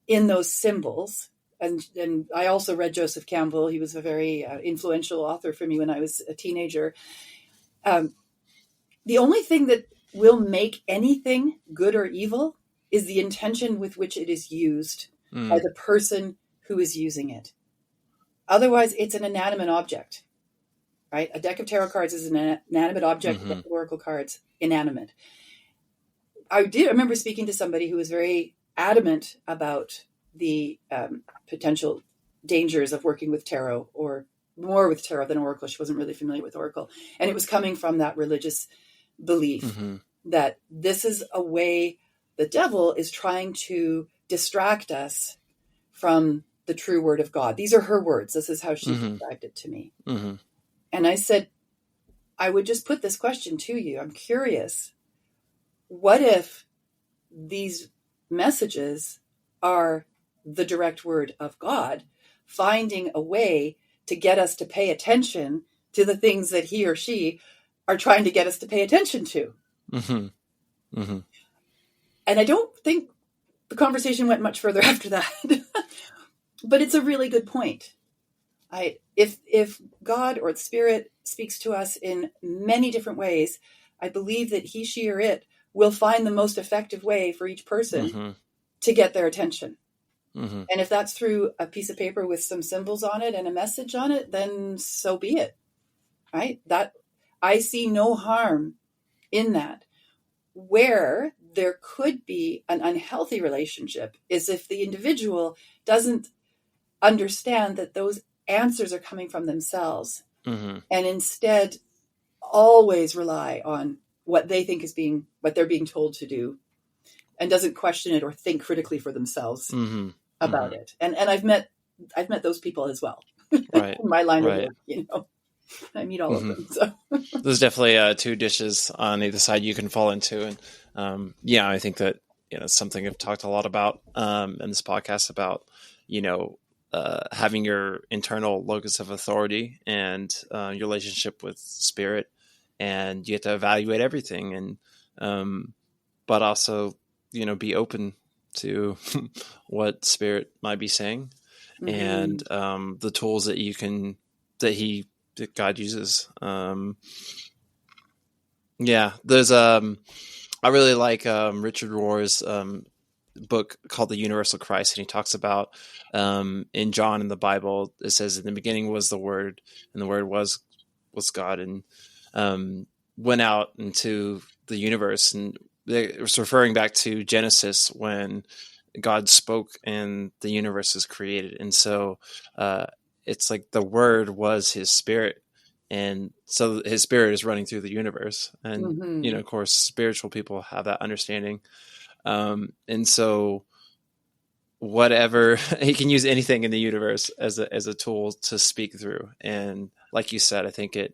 in those symbols. And I also read Joseph Campbell. He was a very influential author for me when I was a teenager. The only thing that will make anything good or evil is the intention with which it is used by Mm. the person who is using it. Otherwise, it's an inanimate object, right? A deck of tarot cards is an inanimate object. Mm-hmm. A deck of oracle cards, inanimate. I remember speaking to somebody who was very adamant about the potential dangers of working with tarot, or more with tarot than oracle. She wasn't really familiar with oracle. And it was coming from that religious belief Mm-hmm. that this is a way the devil is trying to distract us from the true word of God. These are her words. This is how she Mm-hmm. described it to me. Mm-hmm. And I said, I would just put this question to you. I'm curious. What if these messages are the direct word of God, finding a way to get us to pay attention to the things that he or she are trying to get us to pay attention to? Mm-hmm. Mm-hmm. And I don't think the conversation went much further after that. But it's a really good point. If God or the Spirit speaks to us in many different ways, I believe that he, she, or it will find the most effective way for each person Mm-hmm. to get their attention. Mm-hmm. And if that's through a piece of paper with some symbols on it and a message on it, then so be it. Right? That I see no harm in that. Where there could be an unhealthy relationship is if the individual doesn't understand that those answers are coming from themselves, Mm-hmm. and instead always rely on what they think is what they're being told to do, and doesn't question it or think critically for themselves Mm-hmm. about it. And I've met those people as well. Right. In my line Right. of work, I meet all Mm-hmm. of them. So There's definitely two dishes on either side you can fall into, and yeah, I think that it's something I've talked a lot about in this podcast about having your internal locus of authority and your relationship with spirit, and you have to evaluate everything, and but also be open to what spirit might be saying, and the tools that God uses. Yeah, there's I really like Richard Rohr's book called The Universal Christ, and he talks about in John in the Bible, it says in the beginning was the Word, and the Word was God, and went out into the universe, and it was referring back to Genesis when God spoke and the universe was created, and so it's like the Word was his spirit, and so his spirit is running through the universe, and of course spiritual people have that understanding, and so whatever he can use anything in the universe as a tool to speak through, and like you said, I think he'll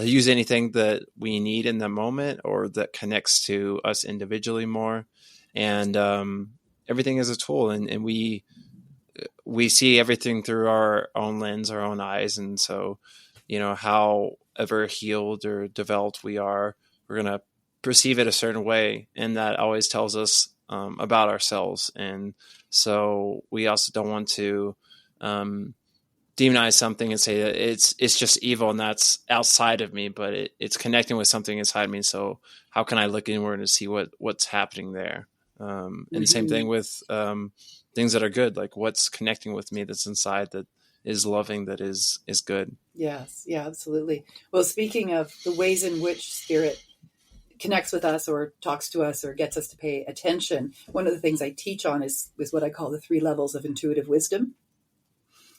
use anything that we need in the moment or that connects to us individually more, and everything is a tool, and we see everything through our own lens, our own eyes, and so however healed or developed we are, we're going to perceive it a certain way, and that always tells us about ourselves. And so we also don't want to demonize something and say that it's just evil and that's outside of me, but it's connecting with something inside me. So how can I look inward and see what's happening there? And the same thing with things that are good, like what's connecting with me that's inside, that is loving, that is good. Yes, yeah, absolutely. Well, speaking of the ways in which spirit connects with us or talks to us or gets us to pay attention, one of the things I teach on is what I call the 3 levels of intuitive wisdom.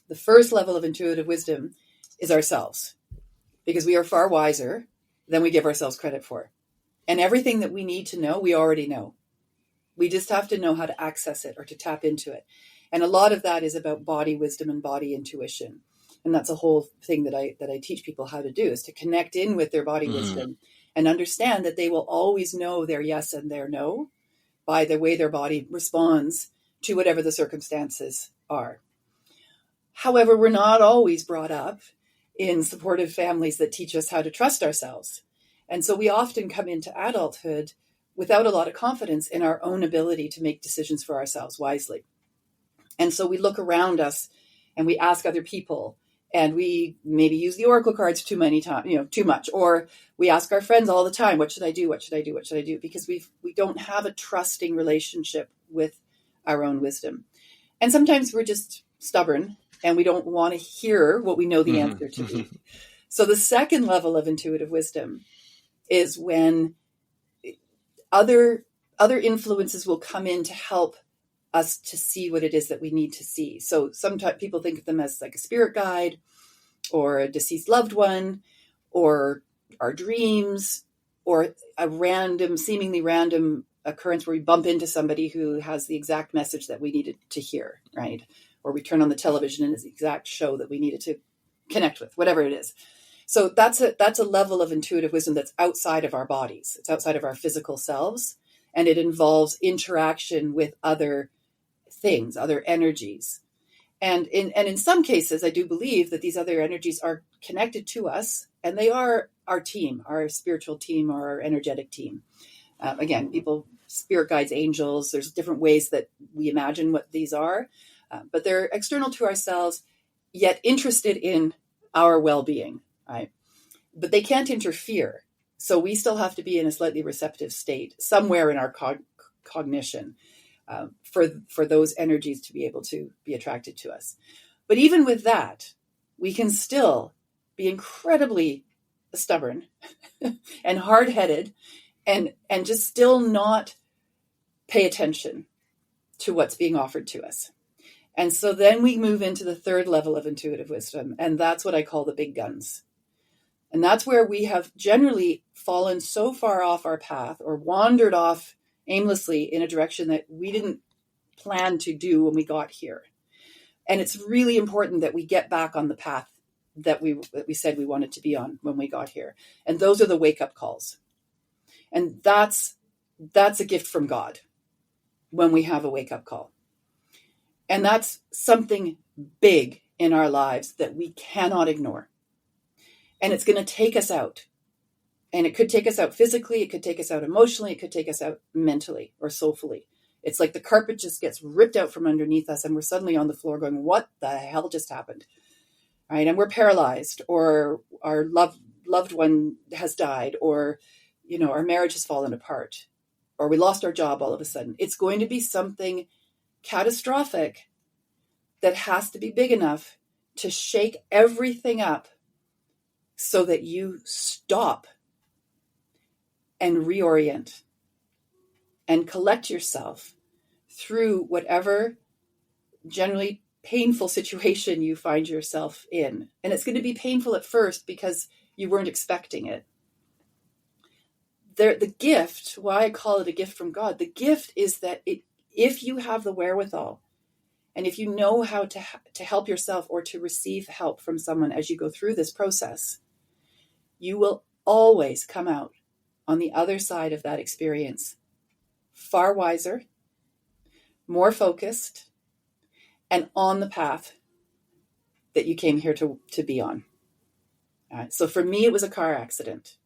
The first level of intuitive wisdom is ourselves, because we are far wiser than we give ourselves credit for. And everything that we need to know, we already know. We just have to know how to access it or to tap into it. And a lot of that is about body wisdom and body intuition. And that's a whole thing that I teach people how to do, is to connect in with their body wisdom and understand that they will always know their yes and their no by the way their body responds to whatever the circumstances are. However, we're not always brought up in supportive families that teach us how to trust ourselves. And so we often come into adulthood without a lot of confidence in our own ability to make decisions for ourselves wisely. And so we look around us and we ask other people, and we maybe use the oracle cards too many times, too much, or we ask our friends all the time, what should I do? What should I do? What should I do? Because we don't have a trusting relationship with our own wisdom. And sometimes we're just stubborn and we don't want to hear what we know the answer to be. So the second level of intuitive wisdom is when other influences will come in to help us to see what it is that we need to see. So sometimes people think of them as like a spirit guide or a deceased loved one or our dreams or a seemingly random occurrence where we bump into somebody who has the exact message that we needed to hear, right? Or we turn on the television and it's the exact show that we needed to connect with, whatever it is. So that's a level of intuitive wisdom that's outside of our bodies. It's outside of our physical selves, and it involves interaction with other things, other energies. And in some cases, I do believe that these other energies are connected to us, and they are our team, our spiritual team, or our energetic team. Again, spirit guides, angels, there's different ways that we imagine what these are, but they're external to ourselves, yet interested in our well-being, right? But they can't interfere. So we still have to be in a slightly receptive state somewhere in our cognition for those energies to be able to be attracted to us. But even with that, we can still be incredibly stubborn and hard-headed and just still not pay attention to what's being offered to us. And so then we move into the third level of intuitive wisdom, and that's what I call the big guns. And that's where we have generally fallen so far off our path or wandered off aimlessly in a direction that we didn't plan to do when we got here. And it's really important that we get back on the path that we said we wanted to be on when we got here. And those are the wake-up calls. And that's a gift from God when we have a wake-up call. And that's something big in our lives that we cannot ignore. And it's going to take us out. And it could take us out physically, it could take us out emotionally, it could take us out mentally or soulfully. It's like the carpet just gets ripped out from underneath us and we're suddenly on the floor going, what the hell just happened? Right? And we're paralyzed, or our loved one has died, or our marriage has fallen apart, or we lost our job all of a sudden. It's going to be something catastrophic that has to be big enough to shake everything up so that you stop and reorient and collect yourself through whatever generally painful situation you find yourself in. And it's going to be painful at first because you weren't expecting it. The gift, why I call it a gift from God, the gift is that if you have the wherewithal and if you know how to help yourself or to receive help from someone as you go through this process, you will always come out on the other side of that experience far wiser, more focused, and on the path that you came here to be on. So for me, it was a car accident.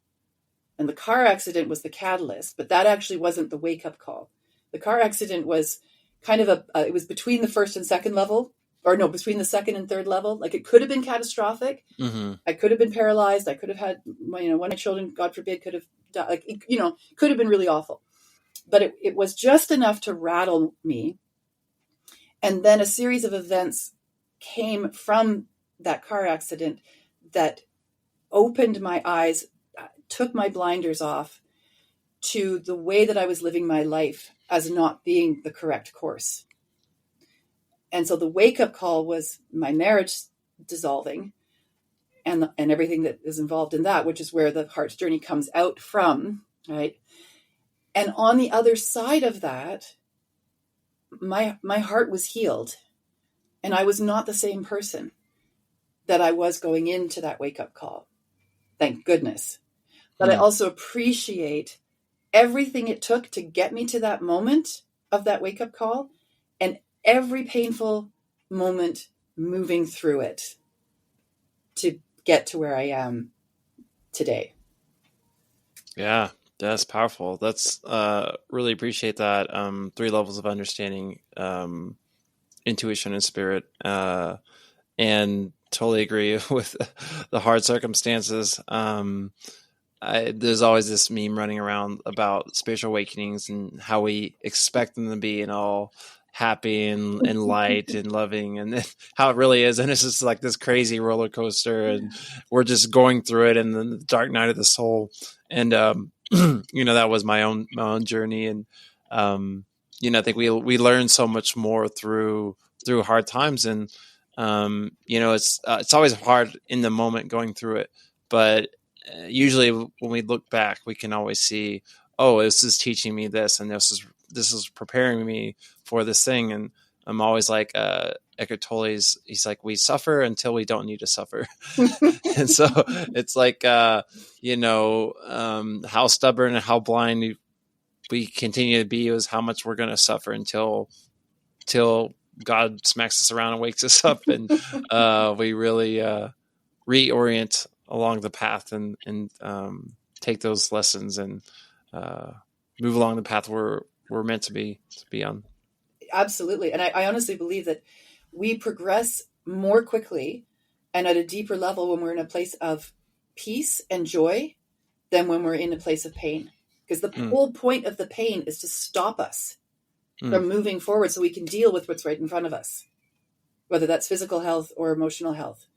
And the car accident was the catalyst, but that actually wasn't the wake-up call. The car accident was kind of it was between the first and second level, between the second and third level. Like, it could have been catastrophic. Mm-hmm. I could have been paralyzed. I could have had, one of my children, God forbid, could have died. Could have been really awful. But it was just enough to rattle me. And then a series of events came from that car accident that opened my eyes, took my blinders off to the way that I was living my life as not being the correct course. And so the wake-up call was my marriage dissolving and everything that is involved in that, which is where the heart's journey comes out from, right? And on the other side of that, my heart was healed, and I was not the same person that I was going into that wake-up call. Thank goodness. But I also appreciate everything it took to get me to that moment of that wake-up call, and every painful moment moving through it to get to where I am today. Yeah, that's powerful. That's really appreciate that. 3 levels of understanding, intuition and spirit. And totally agree with the hard circumstances. There's always this meme running around about spiritual awakenings and how we expect them to be and all happy and light and loving, and then how it really is. And it's just like this crazy roller coaster, and we're just going through it, and then the dark night of the soul. And, that was my own journey. And, I think we learn so much more through hard times. And, it's always hard in the moment going through it, but usually when we look back, we can always see, oh, this is teaching me this, and this is preparing me for this thing. And I'm always like, Eckhart Tolle's, he's like, we suffer until we don't need to suffer. And so it's like, how stubborn and how blind we continue to be is how much we're going to suffer until God smacks us around and wakes us up, and we really reorient along the path and take those lessons and move along the path we're meant to be on. Absolutely. And I honestly believe that we progress more quickly and at a deeper level when we're in a place of peace and joy than when we're in a place of pain. Because the whole point of the pain is to stop us from moving forward so we can deal with what's right in front of us, whether that's physical health or emotional health.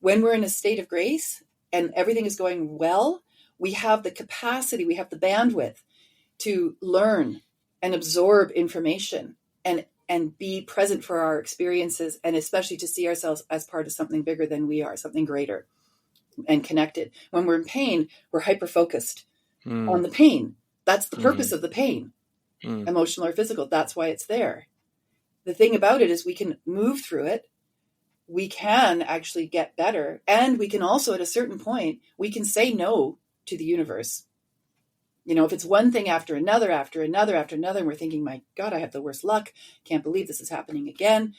When we're in a state of grace and everything is going well, we have the capacity, we have the bandwidth to learn and absorb information and be present for our experiences, and especially to see ourselves as part of something bigger than we are, something greater and connected. When we're in pain, we're hyper-focused on the pain. That's the purpose of the pain, emotional or physical. That's why it's there. The thing about it is we can move through it. We can actually get better. And we can also, at a certain point, we can say no to the universe. If it's one thing after another, and we're thinking, my God, I have the worst luck. Can't believe this is happening again.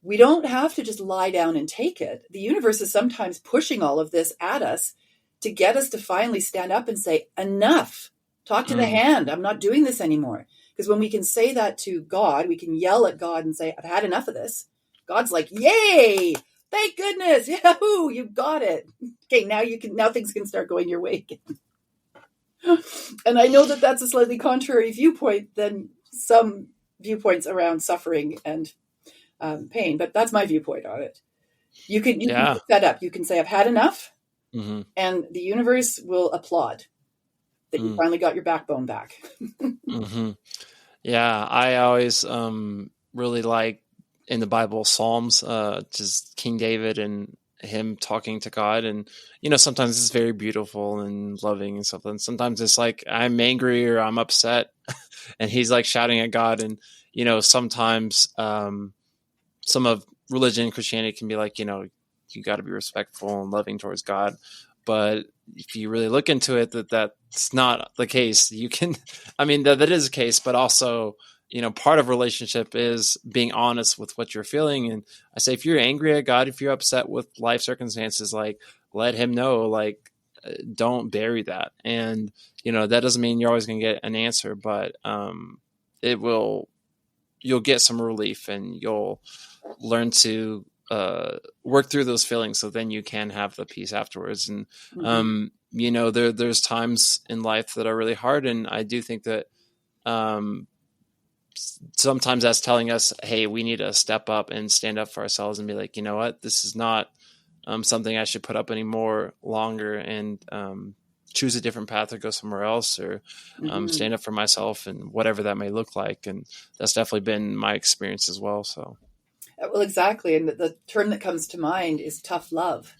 We don't have to just lie down and take it. The universe is sometimes pushing all of this at us to get us to finally stand up and say, enough. Talk to the hand. I'm not doing this anymore. Because when we can say that to God, we can yell at God and say, I've had enough of this. God's like, yay, thank goodness. Yahoo, you got it. Okay, now things can start going your way again. And I know that that's a slightly contrary viewpoint than some viewpoints around suffering and pain, but that's my viewpoint on it. You can set up. You can say, I've had enough, and the universe will applaud that you finally got your backbone back. Yeah, I always really like in the Bible Psalms, just King David and him talking to God. And sometimes it's very beautiful and loving and stuff, and sometimes it's like I'm angry or I'm upset and he's like shouting at God. And sometimes some of religion, Christianity, can be like, you got to be respectful and loving towards God. But if you really look into it, that's not the case. You can, that is the case, but also, part of relationship is being honest with what you're feeling. And I say, if you're angry at God, if you're upset with life circumstances, like, let him know, like, don't bury that. And, that doesn't mean you're always going to get an answer, but you'll get some relief, and you'll learn to work through those feelings, so then you can have the peace afterwards. And there's times in life that are really hard, and I do think that sometimes that's telling us, hey, we need to step up and stand up for ourselves and be like, you know what, this is not something I should put up anymore longer, and choose a different path or go somewhere else, or stand up for myself, and whatever that may look like. And that's definitely been my experience as well. So. Well, exactly. And the term that comes to mind is tough love.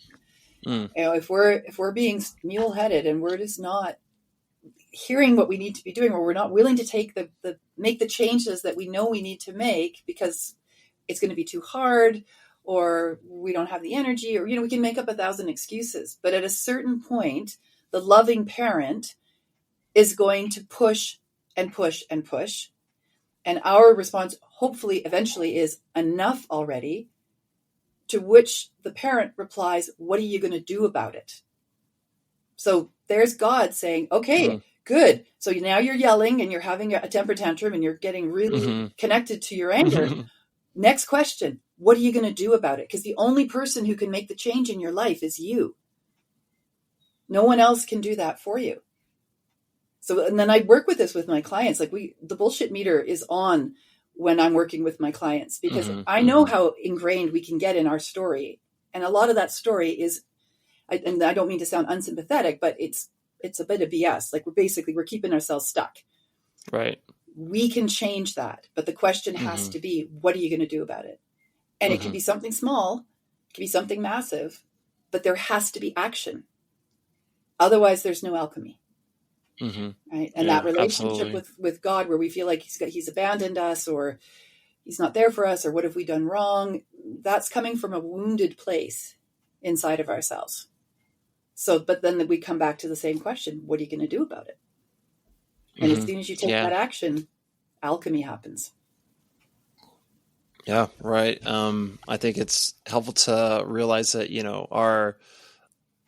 If we're being mule-headed and we're just not hearing what we need to be doing, or we're not willing to make the changes that we know we need to make because it's going to be too hard, or we don't have the energy, or, we can make up 1,000 excuses. But at a certain point, the loving parent is going to push and push and push. And our response, hopefully, eventually, is enough already, to which the parent replies, what are you going to do about it? So there's God saying, okay, good. So now you're yelling and you're having a temper tantrum and you're getting really connected to your anger. Next question, What are you going to do about it? Because the only person who can make the change in your life is you. No one else can do that for you. So, and then I work with this with my clients. Like the bullshit meter is on when I'm working with my clients, because I know how ingrained we can get in our story. And a lot of that story is, and I don't mean to sound unsympathetic, but it's a bit of BS. Like we're keeping ourselves stuck. Right. We can change that. But the question has to be, what are you going to do about it? And it can be something small, it can be something massive, but there has to be action. Otherwise, there's no alchemy. Right. And that relationship with God, where we feel like he's abandoned us, or he's not there for us, or what have we done wrong? That's coming from a wounded place inside of ourselves. So, but then we come back to the same question: what are you going to do about it? And as soon as you take that action, alchemy happens. Yeah, right. I think it's helpful to realize that, our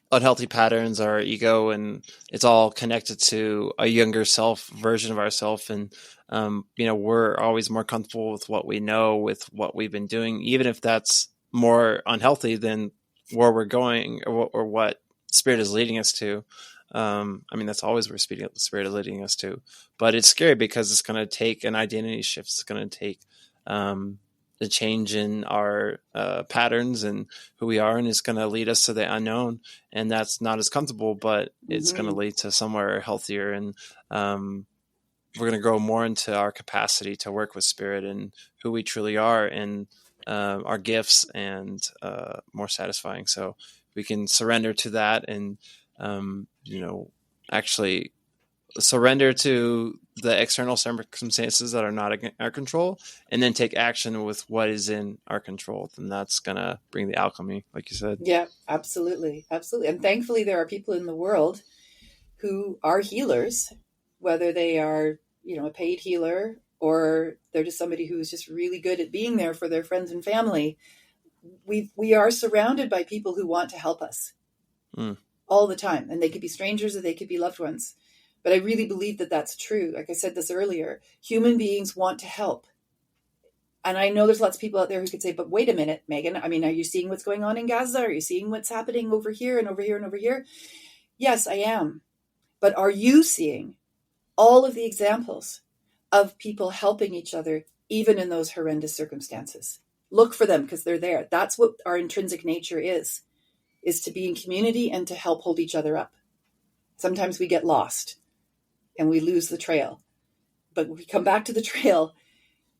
unhealthy patterns, our ego, and it's all connected to a younger self version of ourselves. And, we're always more comfortable with what we know, with what we've been doing, even if that's more unhealthy than where we're going or what spirit is leading us to. That's always where spirit is leading us to, but it's scary because it's going to take an identity shift. It's going to take, the change in our patterns and who we are, and it's going to lead us to the unknown, and that's not as comfortable, but it's going to lead to somewhere healthier, and we're going to grow more into our capacity to work with spirit and who we truly are, and our gifts, and more satisfying. So we can surrender to that, and actually surrender to the external circumstances that are not in our control, and then take action with what is in our control. And that's going to bring the alchemy, like you said. Yeah, absolutely. Absolutely. And thankfully there are people in the world who are healers, whether they are, a paid healer, or they're just somebody who's just really good at being there for their friends and family. We are surrounded by people who want to help us all the time. And they could be strangers, or they could be loved ones. But I really believe that that's true. Like I said this earlier, human beings want to help. And I know there's lots of people out there who could say, but wait a minute, Megan, are you seeing what's going on in Gaza? Are you seeing what's happening over here and over here and over here? Yes, I am. But are you seeing all of the examples of people helping each other, even in those horrendous circumstances? Look for them, because they're there. That's what our intrinsic nature is to be in community and to help hold each other up. Sometimes we get lost and we lose the trail, but we come back to the trail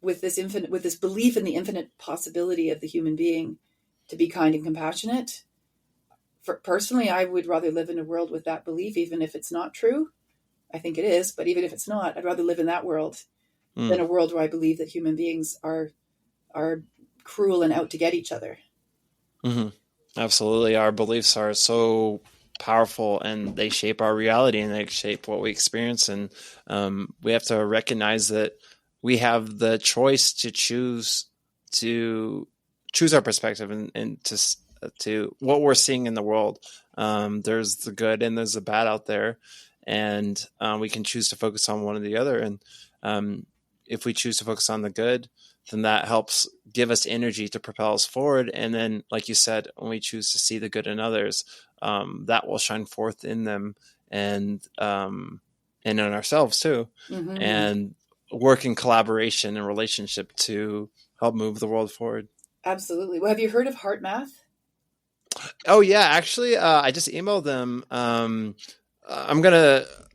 with this belief in the infinite possibility of the human being to be kind and compassionate. Personally, I would rather live in a world with that belief, even if it's not true. I think it is, but even if it's not, I'd rather live in that world than a world where I believe that human beings are cruel and out to get each other. Absolutely. Our beliefs are so powerful, and they shape our reality, and they shape what we experience. And we have to recognize that we have the choice to choose our perspective, and to what we're seeing in the world. There's the good and there's the bad out there, and we can choose to focus on one or the other. And if we choose to focus on the good, then that helps give us energy to propel us forward. And then, like you said, when we choose to see the good in others, that will shine forth in them, and in ourselves too, and work in collaboration and relationship to help move the world forward. Absolutely. Well, have you heard of HeartMath? Oh yeah, actually, I just emailed them.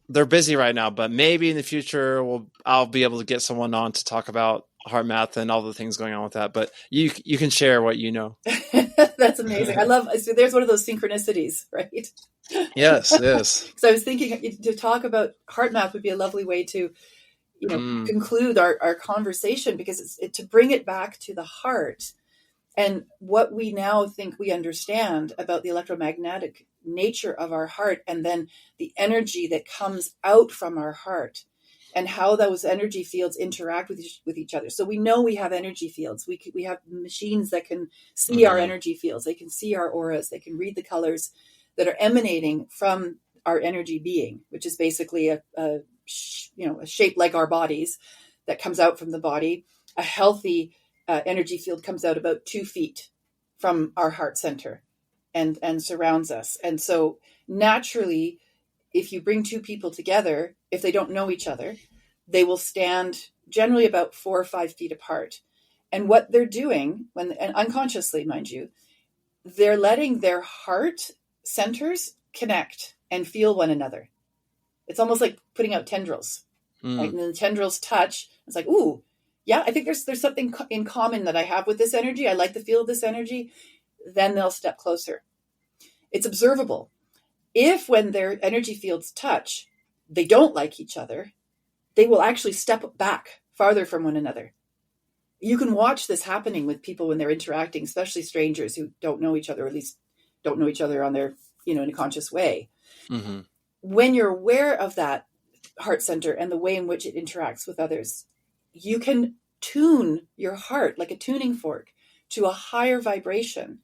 They're busy right now, but maybe in the future I'll be able to get someone on to talk about HeartMath and all the things going on with that. But you can share what you know. That's amazing. I love. So there's one of those synchronicities, right? Yes. So I was thinking to talk about HeartMath would be a lovely way to, conclude our conversation, because it's to bring it back to the heart. And what we now think we understand about the electromagnetic nature of our heart, and then the energy that comes out from our heart, and how those energy fields interact with each other. So we know we have energy fields. We have machines that can see our energy fields. They can see our auras. They can read the colors that are emanating from our energy being, which is basically a shape like our bodies that comes out from the body. A healthy energy field comes out about 2 feet from our heart center and surrounds us. And so naturally, if you bring 2 people together, if they don't know each other, they will stand generally about 4 or 5 feet apart. And what they're doing, and unconsciously, mind you, they're letting their heart centers connect and feel one another. It's almost like putting out tendrils. Right? And the tendrils touch. It's like, ooh, yeah, I think there's something in common that I have with this energy. I like the feel of this energy. Then they'll step closer. It's observable. If when their energy fields touch, they don't like each other, they will actually step back farther from one another. You can watch this happening with people when they're interacting, especially strangers who don't know each other, or at least don't know each other on their, in a conscious way. Mm-hmm. When you're aware of that heart center and the way in which it interacts with others, you can tune your heart like a tuning fork to a higher vibration.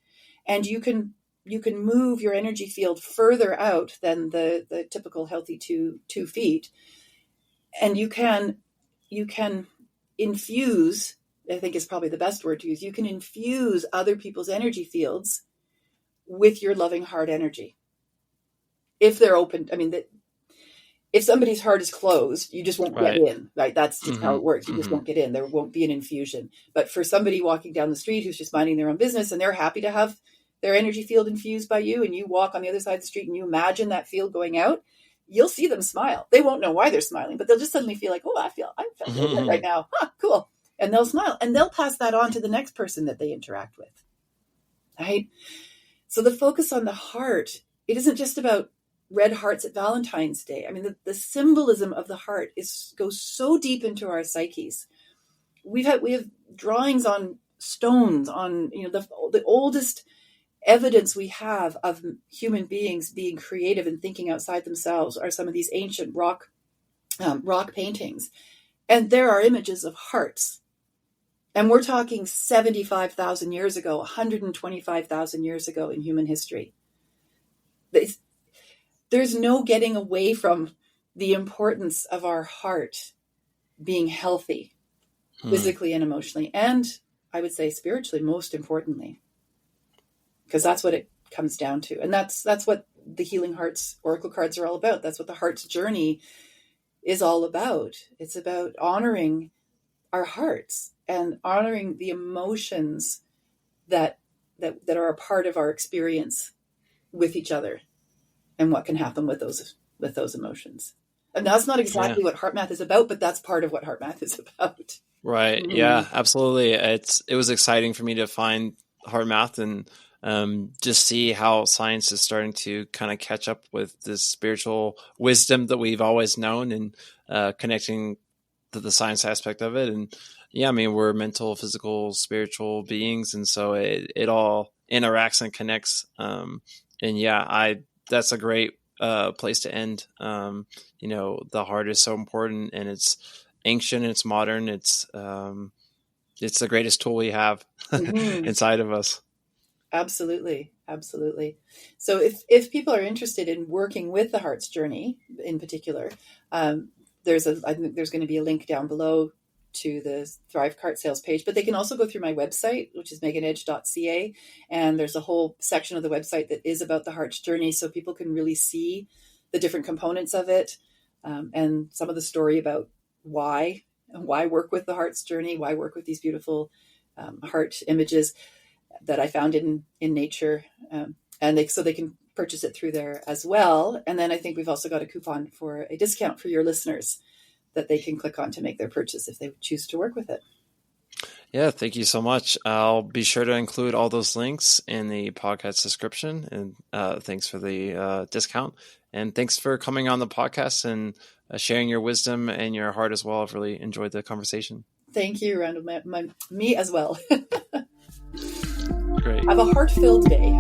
And you can move your energy field further out than the typical healthy 2 feet. And you can infuse, I think is probably the best word to use, you can infuse other people's energy fields with your loving heart energy. If they're open, if somebody's heart is closed, you just won't get in, right? That's just how it works. You just won't get in. There won't be an infusion. But for somebody walking down the street who's just minding their own business and they're happy to have their energy field infused by you, and you walk on the other side of the street and you imagine that field going out, you'll see them smile. They won't know why they're smiling, but they'll just suddenly feel like, oh, I feel good right now. Huh, cool. And they'll smile and they'll pass that on to the next person that they interact with. Right? So the focus on the heart, it isn't just about red hearts at Valentine's Day. The symbolism of the heart goes so deep into our psyches. We have drawings on stones, on the oldest evidence we have of human beings being creative and thinking outside themselves are some of these ancient rock paintings, and there are images of hearts. And we're talking 75,000 years ago, 125,000 years ago in human history. There's no getting away from the importance of our heart being healthy, physically and emotionally, and I would say spiritually, most importantly, because that's what it comes down to. And that's what the Healing Hearts Oracle cards are all about. That's what the heart's journey is all about. It's about honoring our hearts and honoring the emotions that are a part of our experience with each other, and what can happen with those emotions. And that's not exactly what HeartMath is about, but that's part of what HeartMath is about. Right. Mm-hmm. Yeah, absolutely. It was exciting for me to find HeartMath and just see how science is starting to kind of catch up with this spiritual wisdom that we've always known, and connecting to the science aspect of it. And yeah, we're mental, physical, spiritual beings. And so it all interacts and connects. And yeah, that's a great place to end. The heart is so important, and it's ancient, it's modern, it's the greatest tool we have inside of us. Absolutely. So if people are interested in working with the heart's journey in particular, I think there's going to be a link down below to the Thrive Cart Sales page, but they can also go through my website, which is meganedge.ca. And there's a whole section of the website that is about the heart's journey, so people can really see the different components of it, and some of the story about why work with the heart's journey, why work with these beautiful heart images that I found in nature. And they can purchase it through there as well. And then I think we've also got a coupon for a discount for your listeners that they can click on to make their purchase if they choose to work with it. Yeah, thank you so much. I'll be sure to include all those links in the podcast description. And thanks for the discount. And thanks for coming on the podcast and sharing your wisdom and your heart as well. I've really enjoyed the conversation. Thank you, Randall. Me as well. Great. Have a heart-filled day.